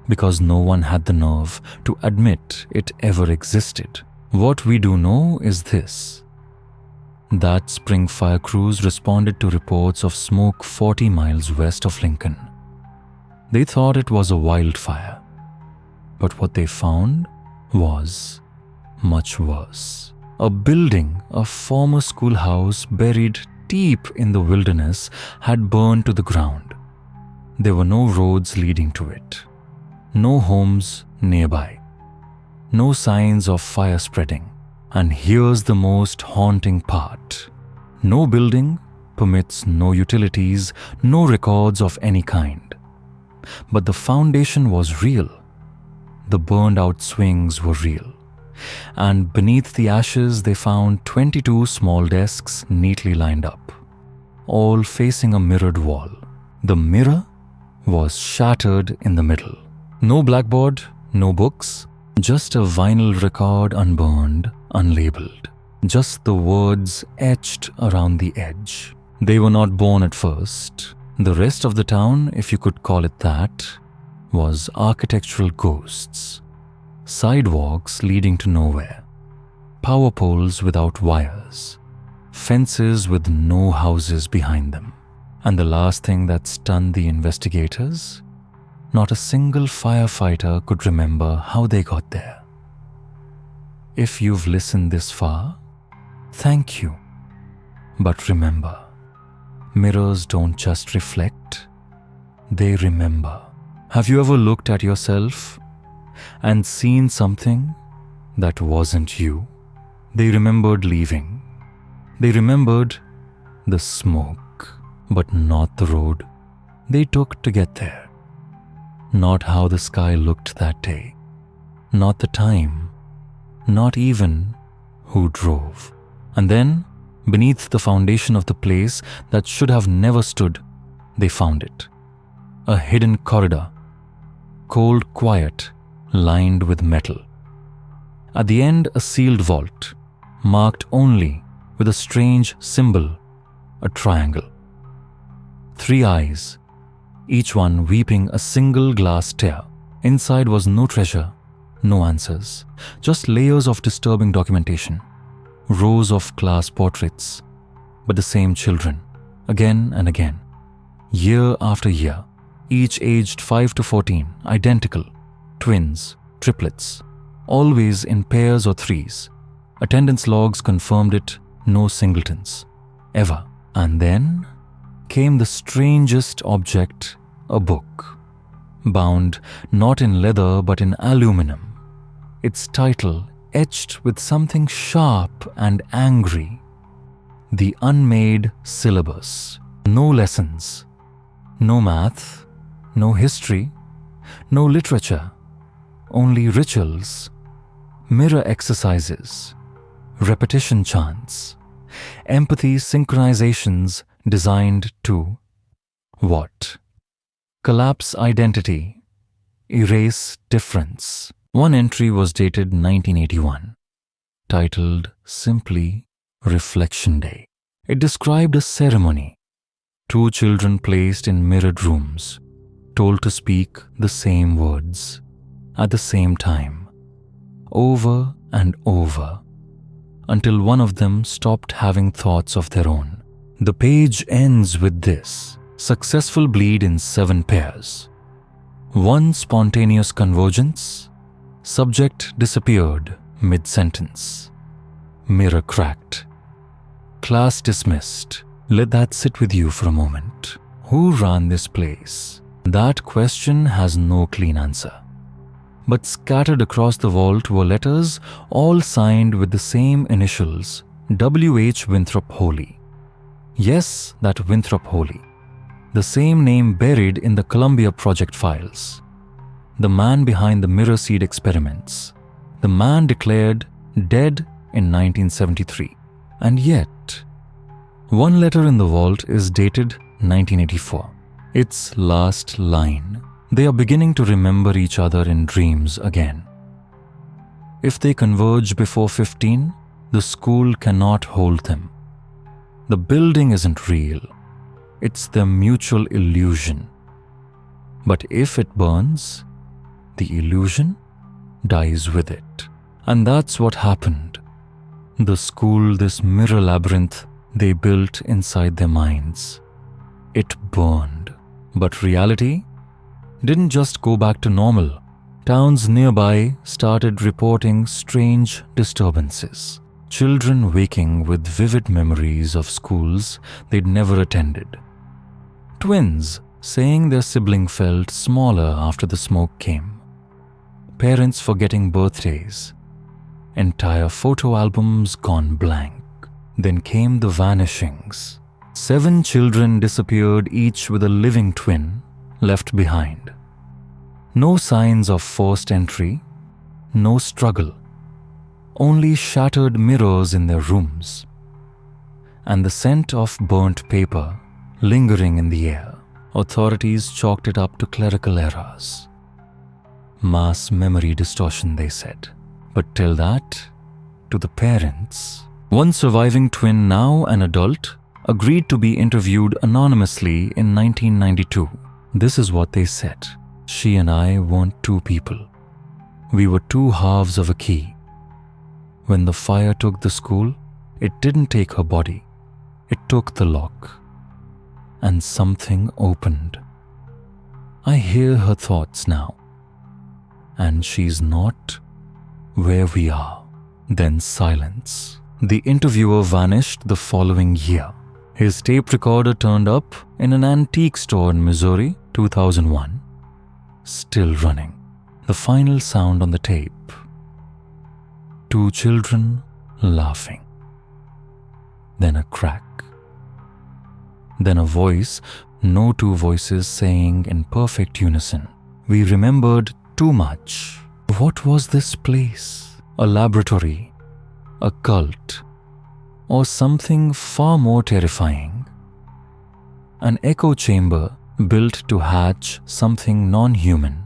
because no one had the nerve to admit it ever existed. What we do know is this: that spring fire crews responded to reports of smoke 40 miles west of Lincoln. They thought it was a wildfire, but what they found was much worse. A building, a former schoolhouse buried deep in the wilderness, had burned to the ground. There were no roads leading to it, no homes nearby, no signs of fire spreading. And here's the most haunting part: no building, permits, no utilities, no records of any kind. But the foundation was real. The burned out swings were real. And beneath the ashes, they found 22 small desks neatly lined up, all facing a mirrored wall. The mirror was shattered in the middle. No blackboard, no books, just a vinyl record, unburned, unlabeled. Just the words etched around the edge. They were not born at first. The rest of the town, if you could call it that, was architectural ghosts. Sidewalks leading to nowhere, power poles without wires, fences with no houses behind them. And the last thing that stunned the investigators: not a single firefighter could remember how they got there. If you've listened this far, thank you. But remember, mirrors don't just reflect, they remember. Have you ever looked at yourself and seen something that wasn't you? They remembered leaving. They remembered the smoke, but not the road they took to get there. Not how the sky looked that day. Not the time. Not even who drove. And then, beneath the foundation of the place that should have never stood, they found it. A hidden corridor, cold quiet, lined with metal. At the end, a sealed vault, marked only with a strange symbol, a triangle. 3 eyes, each one weeping a single glass tear. Inside was no treasure, no answers, just layers of disturbing documentation, rows of class portraits, but the same children, again and again, year after year, each aged 5 to 14, identical, twins, triplets, always in pairs or threes. Attendance logs confirmed it, no singletons, ever. And then came the strangest object, a book, bound not in leather but in aluminum. Its title etched with something sharp and angry: The Unmade Syllabus. No lessons, no math, no history, no literature, only rituals, mirror exercises, repetition chants, empathy synchronizations designed to what? Collapse identity, erase difference. One entry was dated 1981, titled simply Reflection Day. It described a ceremony: 2 children placed in mirrored rooms, told to speak the same words at the same time, over and over, until one of them stopped having thoughts of their own. The page ends with this: successful bleed in 7 pairs. 1 spontaneous convergence. Subject disappeared mid-sentence. Mirror cracked. Class dismissed. Let that sit with you for a moment. Who ran this place? That question has no clean answer. But scattered across the vault were letters, all signed with the same initials: W.H. Winthrop Holy. Yes, that Winthrop Holy. The same name buried in the Columbia Project files. The man behind the mirror seed experiments. The man declared dead in 1973. And yet, one letter in the vault is dated 1984. Its last line: they are beginning to remember each other in dreams again. If they converge before 15, the school cannot hold them. The building isn't real. It's their mutual illusion. But if it burns, the illusion dies with it. And that's what happened. The school, this mirror labyrinth they built inside their minds, it burned. But reality didn't just go back to normal. Towns nearby started reporting strange disturbances. Children waking with vivid memories of schools they'd never attended. Twins saying their sibling felt smaller after the smoke came. Parents forgetting birthdays. Entire photo albums gone blank. Then came the vanishings. 7 children disappeared, each with a living twin left behind. No signs of forced entry, no struggle. Only shattered mirrors in their rooms. And the scent of burnt paper lingering in the air. Authorities chalked it up to clerical errors. Mass memory distortion, they said. But tell that to the parents. One surviving twin, now an adult, agreed to be interviewed anonymously in 1992. This is what they said. She and I weren't two people. We were two halves of a key. When the fire took the school, it didn't take her body. It took the lock. And something opened. I hear her thoughts now. And she's not where we are. Then silence. The interviewer vanished the following year. His tape recorder turned up in an antique store in Missouri, 2001. Still running. The final sound on the tape. 2 children laughing. Then a crack. Then a voice, no 2 voices saying in perfect unison, "We remembered too much." What was this place? A laboratory? A cult? Or something far more terrifying? An echo chamber built to hatch something non-human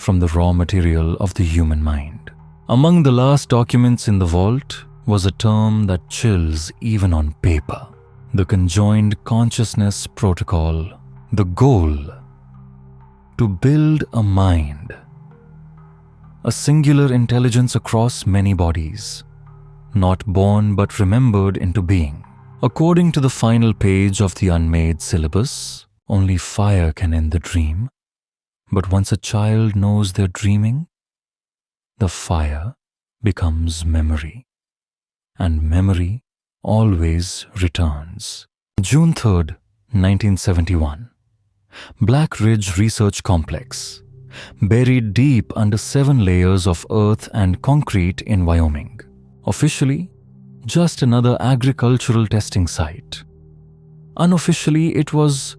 from the raw material of the human mind. Among the last documents in the vault was a term that chills even on paper. The Conjoined Consciousness Protocol. The goal: to build a mind. A singular intelligence across many bodies. Not born but remembered into being. According to the final page of the unmade syllabus, only fire can end the dream. But once a child knows they're dreaming, the fire becomes memory. And memory always returns. June 3rd, 1971. Black Ridge Research Complex. Buried deep under 7 layers of earth and concrete in Wyoming. Officially, just another agricultural testing site. Unofficially, it was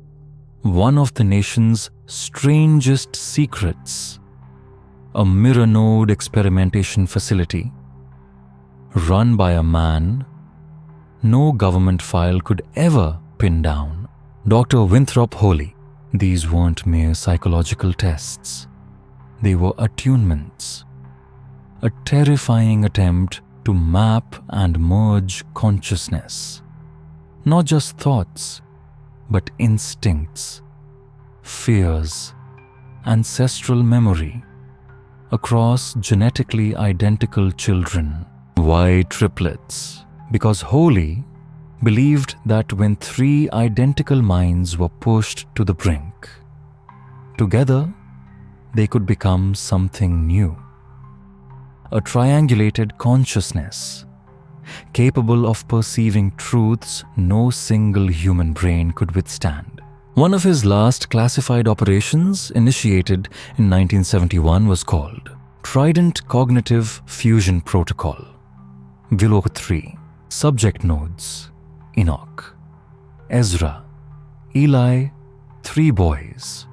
one of the nation's strangest secrets. A mirror node experimentation facility run by a man no government file could ever pin down. Dr. Winthrop Holy. These weren't mere psychological tests. They were attunements. A terrifying attempt to map and merge consciousness. Not just thoughts, but instincts, fears, ancestral memory across genetically identical children. Why triplets? Because Holy believed that when 3 identical minds were pushed to the brink, together they could become something new. A triangulated consciousness, capable of perceiving truths no single human brain could withstand. One of his last classified operations, initiated in 1971, was called Trident Cognitive Fusion Protocol. Below 3. Subject nodes: Enoch, Ezra, Eli, 3 boys,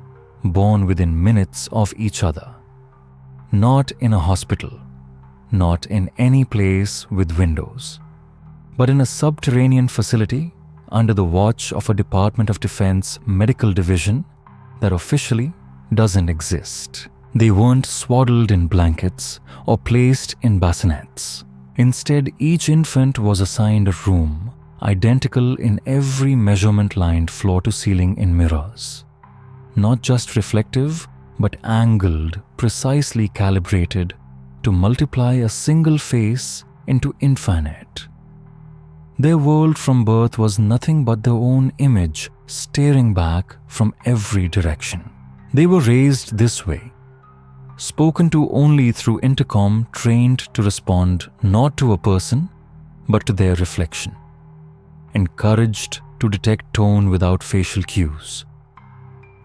born within minutes of each other. Not in a hospital, not in any place with windows, but in a subterranean facility under the watch of a Department of Defense medical division that officially doesn't exist. They weren't swaddled in blankets or placed in bassinets. Instead, each infant was assigned a room, identical in every measurement lined floor-to-ceiling in mirrors. Not just reflective, but angled, precisely calibrated to multiply a single face into infinite. Their world from birth was nothing but their own image staring back from every direction. They were raised this way, spoken to only through intercom, trained to respond not to a person, but to their reflection. Encouraged to detect tone without facial cues.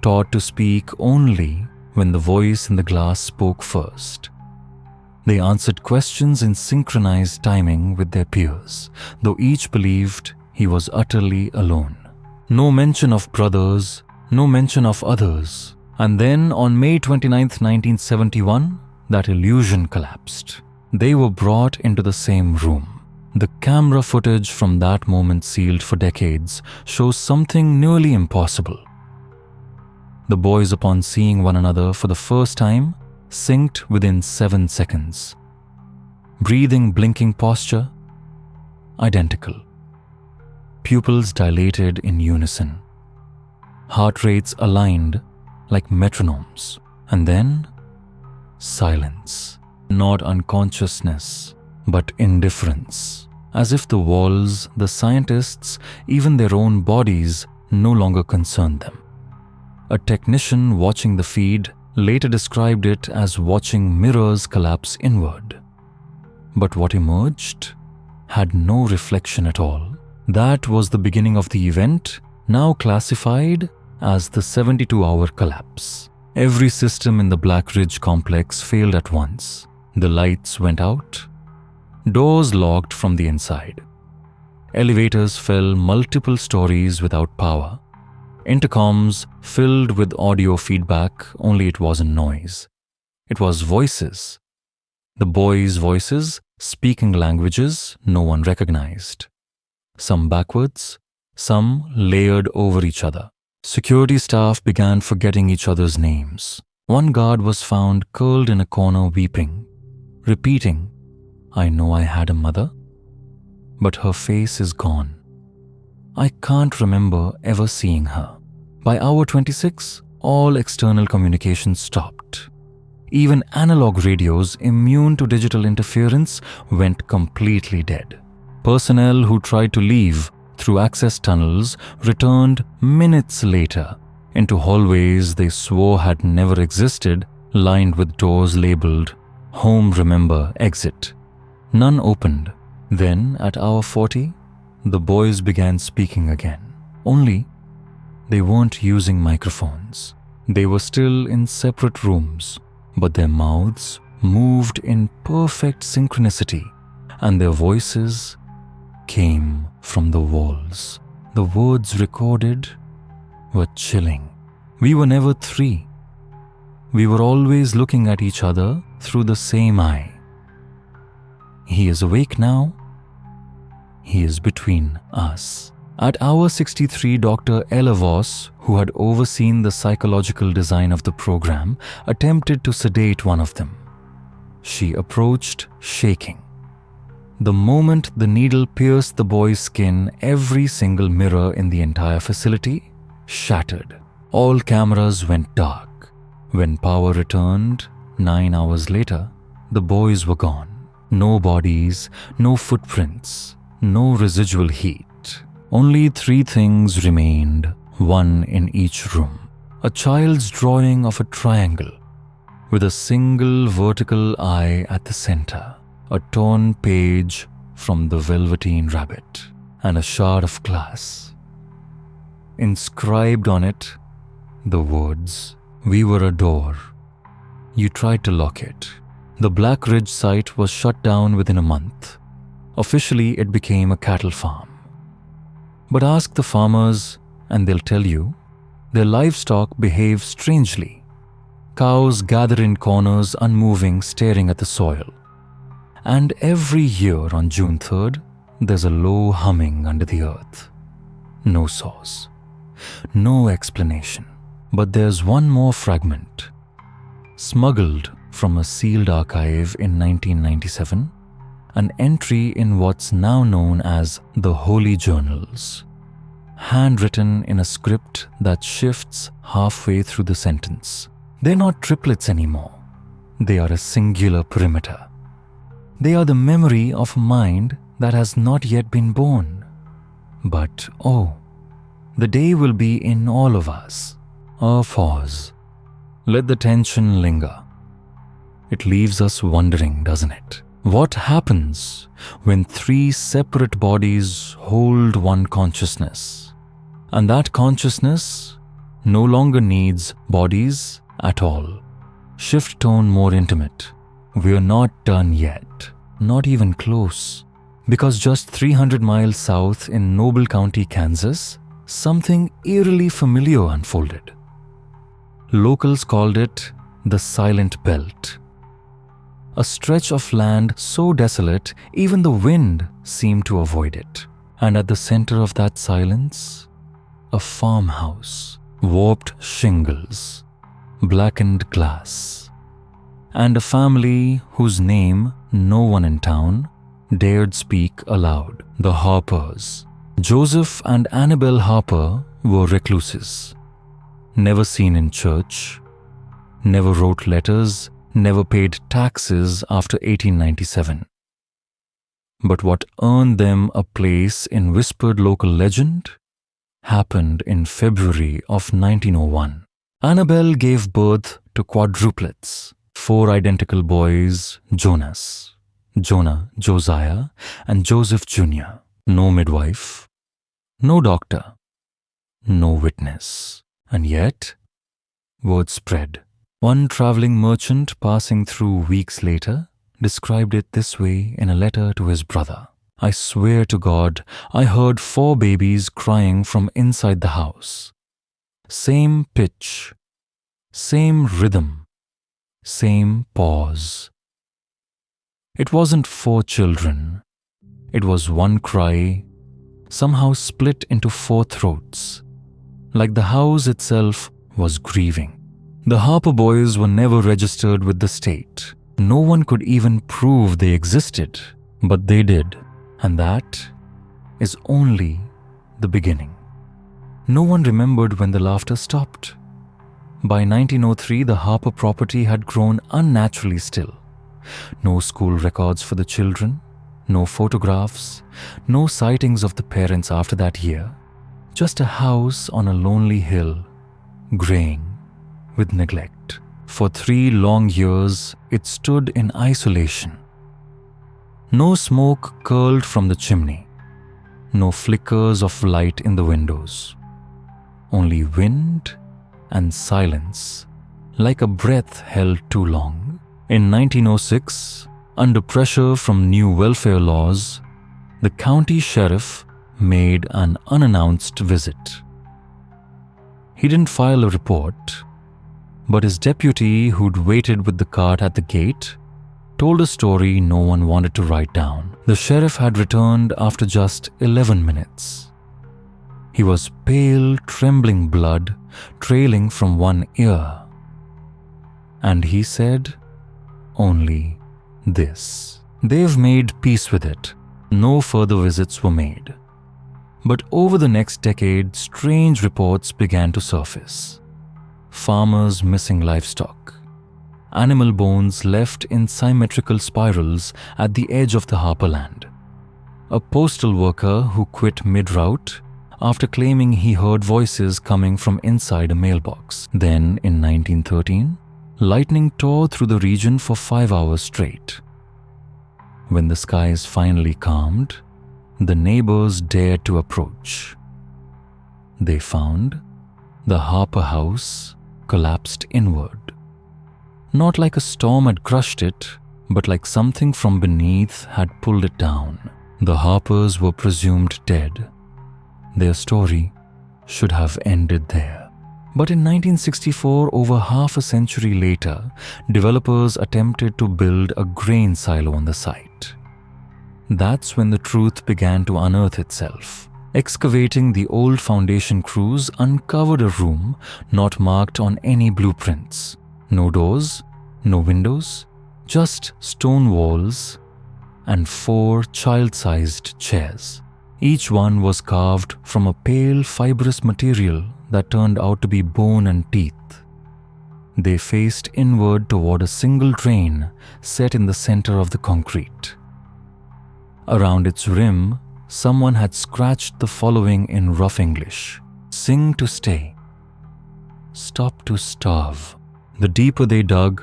Taught to speak only when the voice in the glass spoke first. They answered questions in synchronized timing with their peers, though each believed he was utterly alone. No mention of brothers, no mention of others. And then on May 29, 1971, that illusion collapsed. They were brought into the same room. The camera footage from that moment, sealed for decades, shows something nearly impossible. The boys, upon seeing one another for the first time, synced within 7 seconds. Breathing, blinking posture, identical. Pupils dilated in unison. Heart rates aligned like metronomes. And then, silence. Not unconsciousness, but indifference. As if the walls, the scientists, even their own bodies no longer concerned them. A technician watching the feed later described it as watching mirrors collapse inward. But what emerged had no reflection at all. That was the beginning of the event, now classified as the 72-hour collapse. Every system in the Black Ridge complex failed at once. The lights went out. Doors locked from the inside. Elevators fell multiple stories without power. Intercoms filled with audio feedback, only it wasn't noise. It was voices. The boys' voices, speaking languages no one recognized. Some backwards, some layered over each other. Security staff began forgetting each other's names. One guard was found curled in a corner weeping, repeating, "I know I had a mother, but her face is gone. I can't remember ever seeing her." By hour 26, all external communication stopped. Even analog radios, immune to digital interference, went completely dead. Personnel who tried to leave through access tunnels returned minutes later into hallways they swore had never existed, lined with doors labeled "Home Remember Exit." None opened. Then, at hour 40, the boys began speaking again. Only, they weren't using microphones. They were still in separate rooms, but their mouths moved in perfect synchronicity, and their voices came from the walls. The words recorded were chilling. We were never three. We were always looking at each other through the same eye. He is awake now. He is between us. At hour 63, Dr. Ella Voss, who had overseen the psychological design of the program, attempted to sedate one of them. She approached, shaking. The moment the needle pierced the boy's skin, every single mirror in the entire facility shattered. All cameras went dark. When power returned, 9 hours later, the boys were gone. No bodies, no footprints, no residual heat. Only 3 things remained, one in each room. A child's drawing of a triangle with a single vertical eye at the center. A torn page from the Velveteen Rabbit, and a shard of glass. Inscribed on it, the words, "We were a door. You tried to lock it." The Black Ridge site was shut down within a month. Officially, it became a cattle farm. But ask the farmers, and they'll tell you, their livestock behave strangely. Cows gather in corners, unmoving, staring at the soil. And every year on June 3rd, there's a low humming under the earth. No source, no explanation. But there's one more fragment. smuggled from a sealed archive in 1997, an entry in what's now known as the Holy Journals, handwritten in a script that shifts halfway through the sentence. They're not triplets anymore. They are a singular perimeter. They are the memory of a mind that has not yet been born. But oh, the day will be in all of us. A pause. Let the tension linger. It leaves us wondering, doesn't it? What happens when three separate bodies hold one consciousness? And that consciousness no longer needs bodies at all. Shift tone more intimate. We're not done yet. Not even close. Because just 300 miles south in Noble County, Kansas, something eerily familiar unfolded. Locals called it the Silent Belt. A stretch of land so desolate, even the wind seemed to avoid it. And at the center of that silence, a farmhouse, warped shingles, blackened glass, and a family whose name no one in town dared speak aloud. The Harpers. Joseph and Annabelle Harper were recluses. Never seen in church, never wrote letters, never paid taxes after 1897. But what earned them a place in whispered local legend happened in February of 1901. Annabelle gave birth to quadruplets, 4 identical boys, Jonah, Josiah, and Joseph Jr. No midwife, no doctor, no witness. And yet, word spread. One traveling merchant passing through weeks later described it this way in a letter to his brother. I swear to God, I heard 4 babies crying from inside the house. Same pitch, same rhythm, same pause. It wasn't 4 children. It was one cry, somehow split into 4 throats, like the house itself was grieving. The Harper boys were never registered with the state. No one could even prove they existed, but they did, and that is only the beginning. No one remembered when the laughter stopped. By 1903, the Harper property had grown unnaturally still. No school records for the children, no photographs, no sightings of the parents after that year. Just a house on a lonely hill, graying with neglect. For 3 long years, it stood in isolation. No smoke curled from the chimney, no flickers of light in the windows. Only wind and silence, like a breath held too long. In 1906, under pressure from new welfare laws, the county sheriff made an unannounced visit. He didn't file a report, but his deputy, who'd waited with the cart at the gate, told a story no one wanted to write down. The sheriff had returned after just 11 minutes. He was pale, trembling blood trailing from one ear. And he said only this: they've made peace with it. No further visits were made. But over the next decade, strange reports began to surface. Farmers missing livestock, animal bones left in symmetrical spirals at the edge of the Harper land, a postal worker who quit mid-route after claiming he heard voices coming from inside a mailbox. Then, in 1913, lightning tore through the region for 5 hours straight. When the skies finally calmed, the neighbors dared to approach. They found the Harper house collapsed inward. Not like a storm had crushed it, but like something from beneath had pulled it down. The Harpers were presumed dead. Their story should have ended there. But in 1964, over half a century later, developers attempted to build a grain silo on the site. That's when the truth began to unearth itself. Excavating, the old foundation crews uncovered a room not marked on any blueprints. No doors, no windows, just stone walls and 4 child-sized chairs. Each one was carved from a pale fibrous material that turned out to be bone and teeth. They faced inward toward a single drain set in the center of the concrete. Around its rim, someone had scratched the following in rough English: "Sing to stay. Stop to starve." The deeper they dug,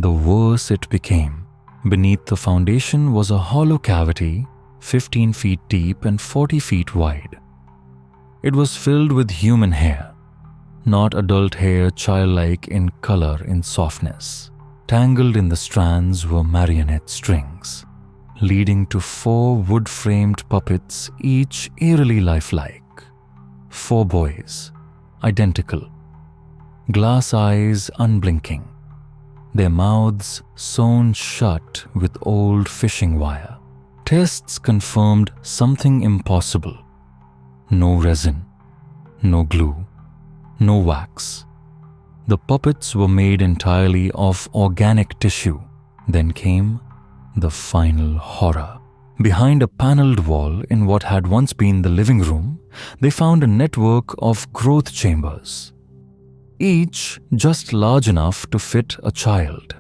the worse it became. Beneath the foundation was a hollow cavity 15 feet deep and 40 feet wide. It was filled with human hair, not adult hair, childlike in color and softness. Tangled in the strands were marionette strings, leading to 4 wood-framed puppets, each eerily lifelike. 4 boys, identical, glass eyes unblinking, their mouths sewn shut with old fishing wire. Tests confirmed something impossible. No resin, no glue, no wax. The puppets were made entirely of organic tissue. Then came the final horror. Behind a paneled wall in what had once been the living room, they found a network of growth chambers, each just large enough to fit a child.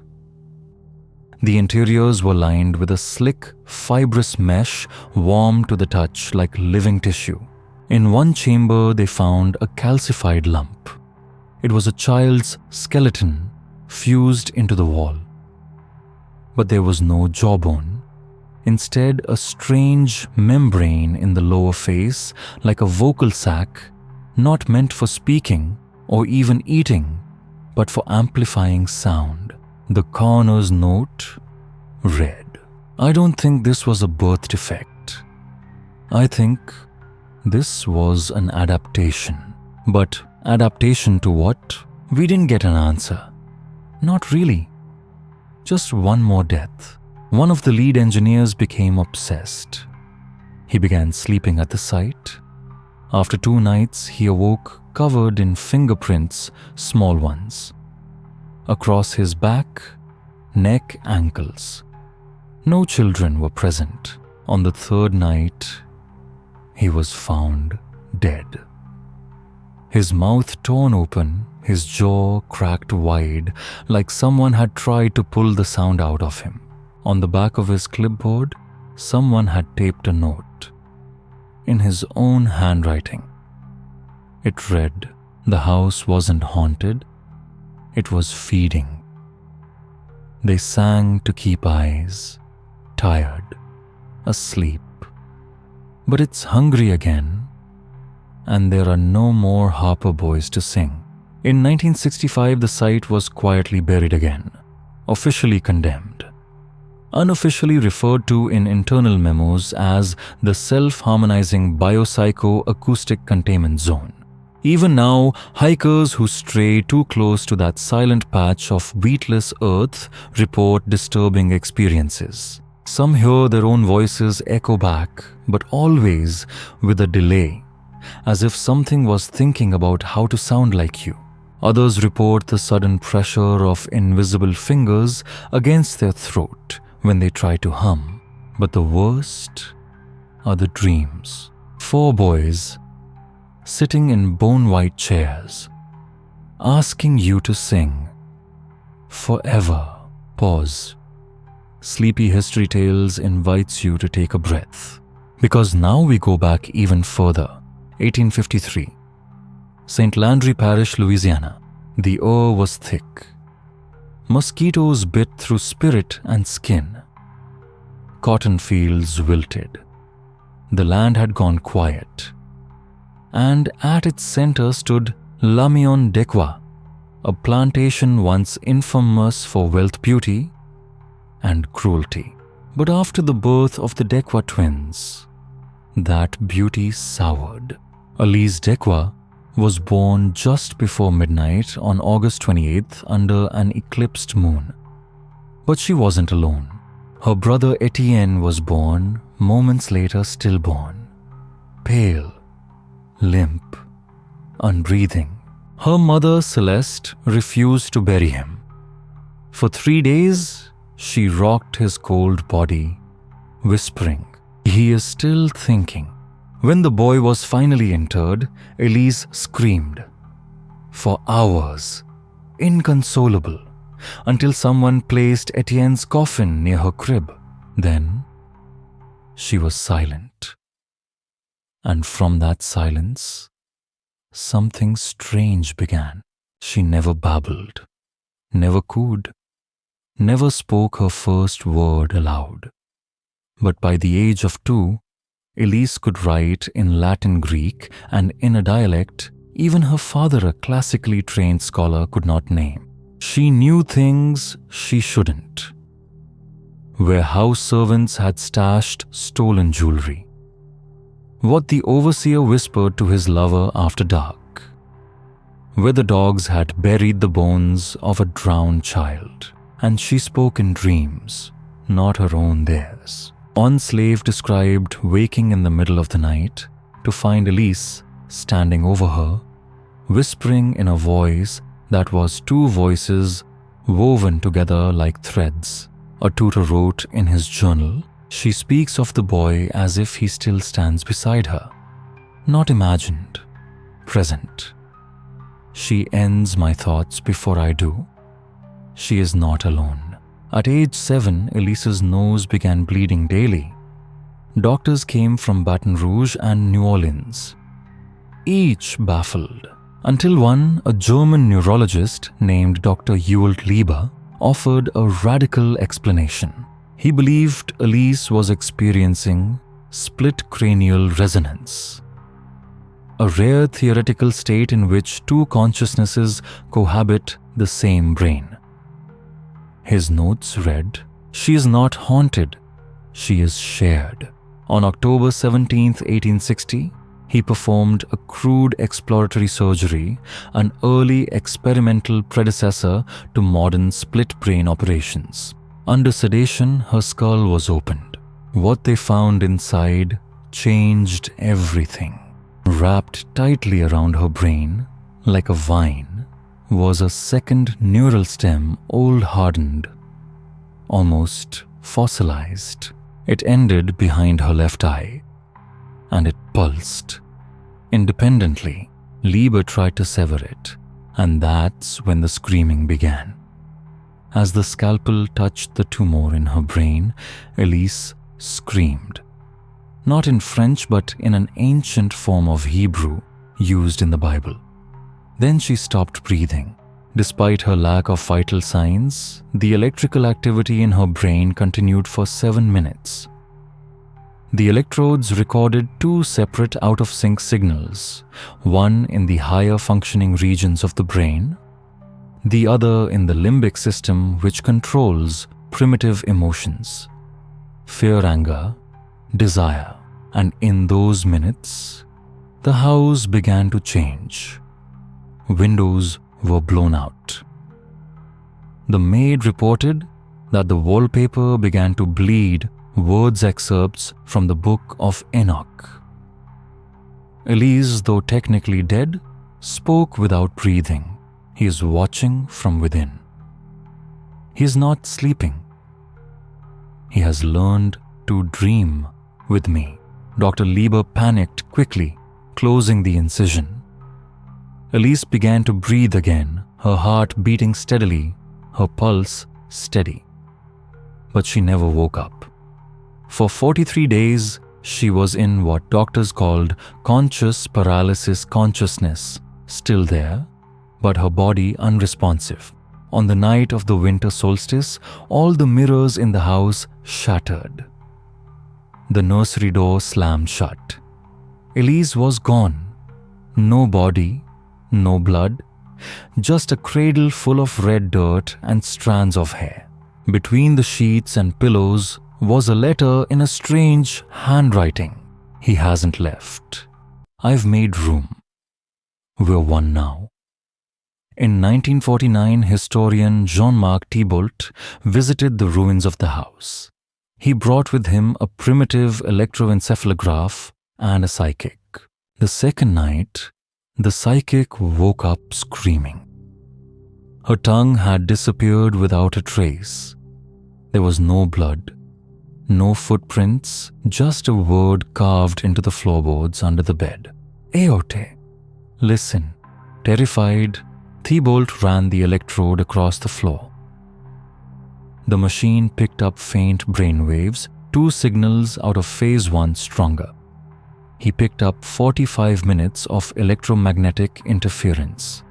The interiors were lined with a slick, fibrous mesh warm to the touch like living tissue. In one chamber, they found a calcified lump. It was a child's skeleton fused into the wall. But there was no jawbone. Instead, a strange membrane in the lower face, like a vocal sac, not meant for speaking or even eating, but for amplifying sound. The coroner's note read, "I don't think this was a birth defect. I think this was an adaptation." But adaptation to what? We didn't get an answer. Not really. Just one more death. One of the lead engineers became obsessed. He began sleeping at the site. After 2 nights, he awoke covered in fingerprints, small ones, across his back, neck, ankles. No children were present. On the 3rd night, he was found dead. His mouth torn open, his jaw cracked wide, like someone had tried to pull the sound out of him. On the back of his clipboard, someone had taped a note in his own handwriting. It read, "The house wasn't haunted, it was feeding. They sang to keep eyes, tired, asleep. But it's hungry again, and there are no more Harper boys to sing." In 1965, the site was quietly buried again, officially condemned, unofficially referred to in internal memos as the self-harmonizing biopsycho-acoustic containment zone. Even now, hikers who stray too close to that silent patch of wheatless earth report disturbing experiences. Some hear their own voices echo back, but always with a delay, as if something was thinking about how to sound like you. Others report the sudden pressure of invisible fingers against their throat when they try to hum. But the worst are the dreams. 4 boys sitting in bone-white chairs, asking you to sing forever. Pause. Sleepy History Tales invites you to take a breath, because now we go back even further. 1853. St. Landry Parish, Louisiana. The air was thick. Mosquitoes bit through spirit and skin. Cotton fields wilted. The land had gone quiet. And at its center stood Lamion Dequa, a plantation once infamous for wealth, beauty, and cruelty. But after the birth of the Dequa twins, that beauty soured. Elise Dequa was born just before midnight on August 28th under an eclipsed moon. But she wasn't alone. Her brother Etienne was born moments later, stillborn, pale, limp, unbreathing. Her mother Celeste refused to bury him. For 3 days, she rocked his cold body, whispering, "He is still thinking." When the boy was finally interred, Elise screamed. For hours, inconsolable, until someone placed Etienne's coffin near her crib. Then, she was silent. And from that silence, something strange began. She never babbled, never cooed, never spoke her first word aloud. But by the age of 2, Elise could write in Latin Greek and in a dialect even her father, a classically trained scholar, could not name. She knew things she shouldn't. Where house servants had stashed stolen jewelry. What the overseer whispered to his lover after dark. Where the dogs had buried the bones of a drowned child. And she spoke in dreams, not her own, theirs. One slave described waking in the middle of the night to find Elise standing over her, whispering in a voice that was 2 voices woven together like threads. A tutor wrote in his journal, "She speaks of the boy as if he still stands beside her. Not imagined, present. She ends my thoughts before I do. She is not alone." At age 7, Elise's nose began bleeding daily. Doctors came from Baton Rouge and New Orleans, each baffled, until one, a German neurologist named Dr. Ewald Lieber, offered a radical explanation. He believed Elise was experiencing split cranial resonance, a rare theoretical state in which 2 consciousnesses cohabit the same brain. His notes read, "She is not haunted, she is shared." On October 17, 1860, he performed a crude exploratory surgery, an early experimental predecessor to modern split brain operations. Under sedation, her skull was opened. What they found inside changed everything. Wrapped tightly around her brain, like a vine, was a second neural stem, old hardened, almost fossilized. It ended behind her left eye, and it pulsed. Independently, Lieber tried to sever it, and that's when the screaming began. As the scalpel touched the tumor in her brain, Elise screamed. Not in French, but in an ancient form of Hebrew used in the Bible. Then she stopped breathing. Despite her lack of vital signs, the electrical activity in her brain continued for 7 minutes. The electrodes recorded 2 separate out-of-sync signals, one in the higher functioning regions of the brain, the other in the limbic system, which controls primitive emotions, fear, anger, desire. And in those minutes, the house began to change. Windows were blown out. The maid reported that the wallpaper began to bleed words excerpts from the book of Enoch. Elise, though technically dead, spoke without breathing. He is watching from within. He is not sleeping. He has learned to dream with me. Dr. Lieber panicked quickly, closing the incision. Elise began to breathe again, her heart beating steadily, her pulse steady. But she never woke up. For 43 days, she was in what doctors called conscious paralysis consciousness, still there, but her body unresponsive. On the night of the winter solstice, all the mirrors in the house shattered. The nursery door slammed shut. Elise was gone. No body, no blood, just a cradle full of red dirt and strands of hair. Between the sheets and pillows was a letter in a strange handwriting. "He hasn't left. I've made room. We're one now." In 1949, historian Jean-Marc Thibault visited the ruins of the house. He brought with him a primitive electroencephalograph and a psychic. The second night, the psychic woke up screaming. Her tongue had disappeared without a trace. There was no blood, no footprints, just a word carved into the floorboards under the bed. Aote. Listen. Terrified, Thibault ran the electrode across the floor. The machine picked up faint brainwaves, 2 signals out of phase 1 stronger. He picked up 45 minutes of electromagnetic interference.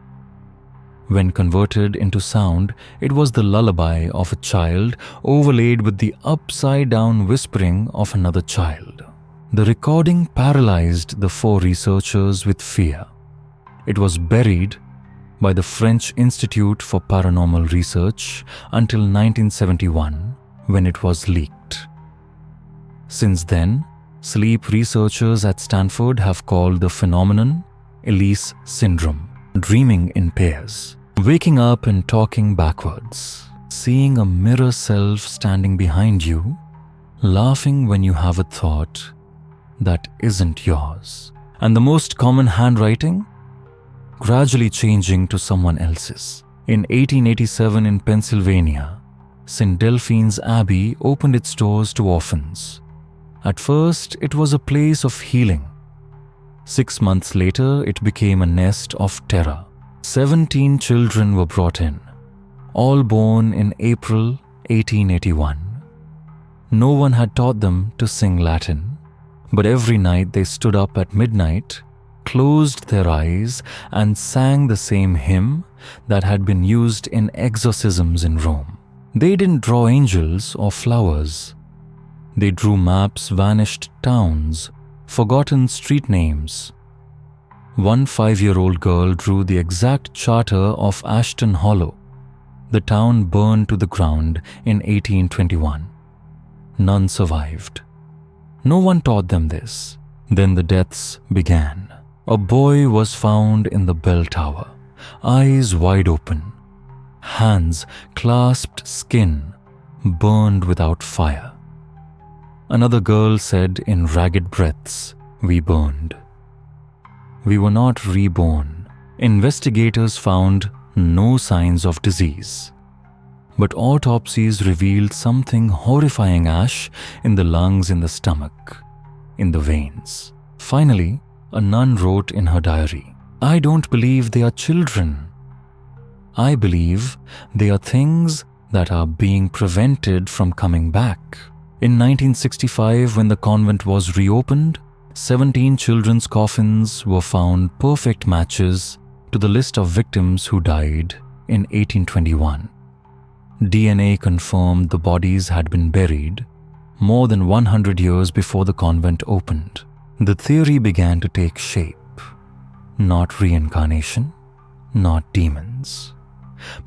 When converted into sound, it was the lullaby of a child overlaid with the upside-down whispering of another child. The recording paralyzed the 4 researchers with fear. It was buried by the French Institute for Paranormal Research until 1971, when it was leaked. Since then, sleep researchers at Stanford have called the phenomenon Elise syndrome, dreaming in pairs, waking up and talking backwards, seeing a mirror self standing behind you, laughing when you have a thought that isn't yours, and the most common handwriting gradually changing to someone else's. In 1887 in Pennsylvania, St. Delphine's Abbey opened its doors to orphans. At first, it was a place of healing. 6 months later, it became a nest of terror. 17 children were brought in, all born in April 1881. No one had taught them to sing Latin, but every night they stood up at midnight, closed their eyes, and sang the same hymn that had been used in exorcisms in Rome. They didn't draw angels or flowers. They drew maps, vanished towns, forgotten street names. One 5-year-old girl drew the exact charter of Ashton Hollow. The town burned to the ground in 1821. None survived. No one taught them this. Then the deaths began. A boy was found in the bell tower, eyes wide open, hands clasped skin, burned without fire. Another girl said in ragged breaths, "We burned." We were not reborn. Investigators found no signs of disease, but autopsies revealed something horrifying: ash in the lungs, in the stomach, in the veins. Finally, a nun wrote in her diary, "I don't believe they are children. I believe they are things that are being prevented from coming back." In 1965, when the convent was reopened, 17 children's coffins were found, perfect matches to the list of victims who died in 1821. DNA confirmed the bodies had been buried more than 100 years before the convent opened. The theory began to take shape. Not reincarnation, not demons,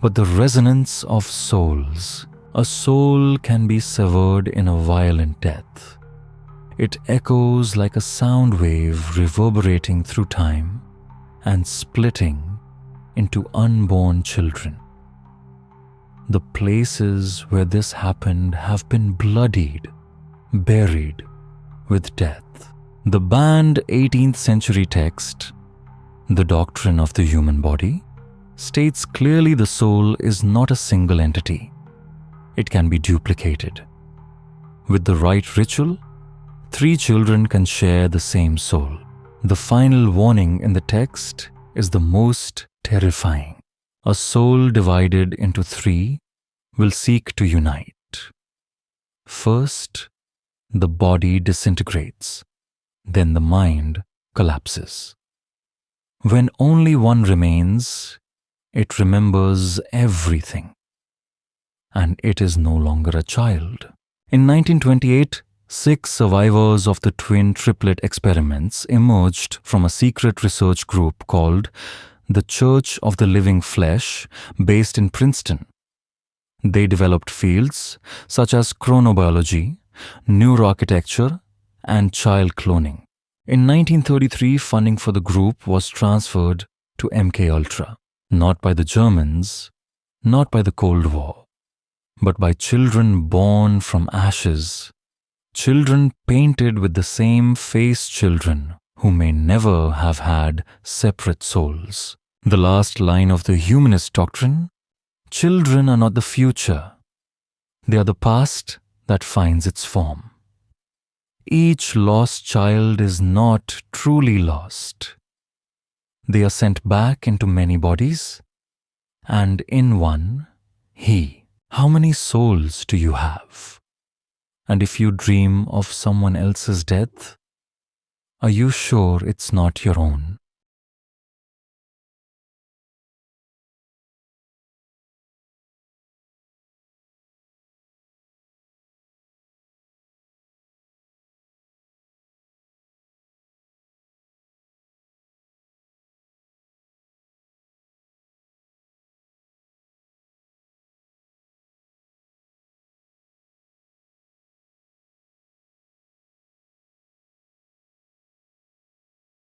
but the resonance of souls. A soul can be severed in a violent death. It echoes like a sound wave reverberating through time and splitting into unborn children. The places where this happened have been bloodied, buried with death. The banned 18th century text, The Doctrine of the Human Body, states clearly the soul is not a single entity. It can be duplicated. With the right ritual, 3 children can share the same soul. The final warning in the text is the most terrifying. A soul divided into 3 will seek to unite. First, the body disintegrates. Then the mind collapses. When only one remains, it remembers everything. And it is no longer a child. In 1928, 6 survivors of the twin triplet experiments emerged from a secret research group called the Church of the Living Flesh, based in Princeton. They developed fields such as chronobiology, neuroarchitecture, and child cloning. In 1933, funding for the group was transferred to MKUltra, not by the Germans, not by the Cold War, but by children born from ashes, children painted with the same face children who may never have had separate souls. The last line of the humanist doctrine Children are not the future. They are the past that finds its form. Each lost child is not truly lost. They are sent back into many bodies, and in one, He. How many souls do you have? And if you dream of someone else's death, are you sure it's not your own?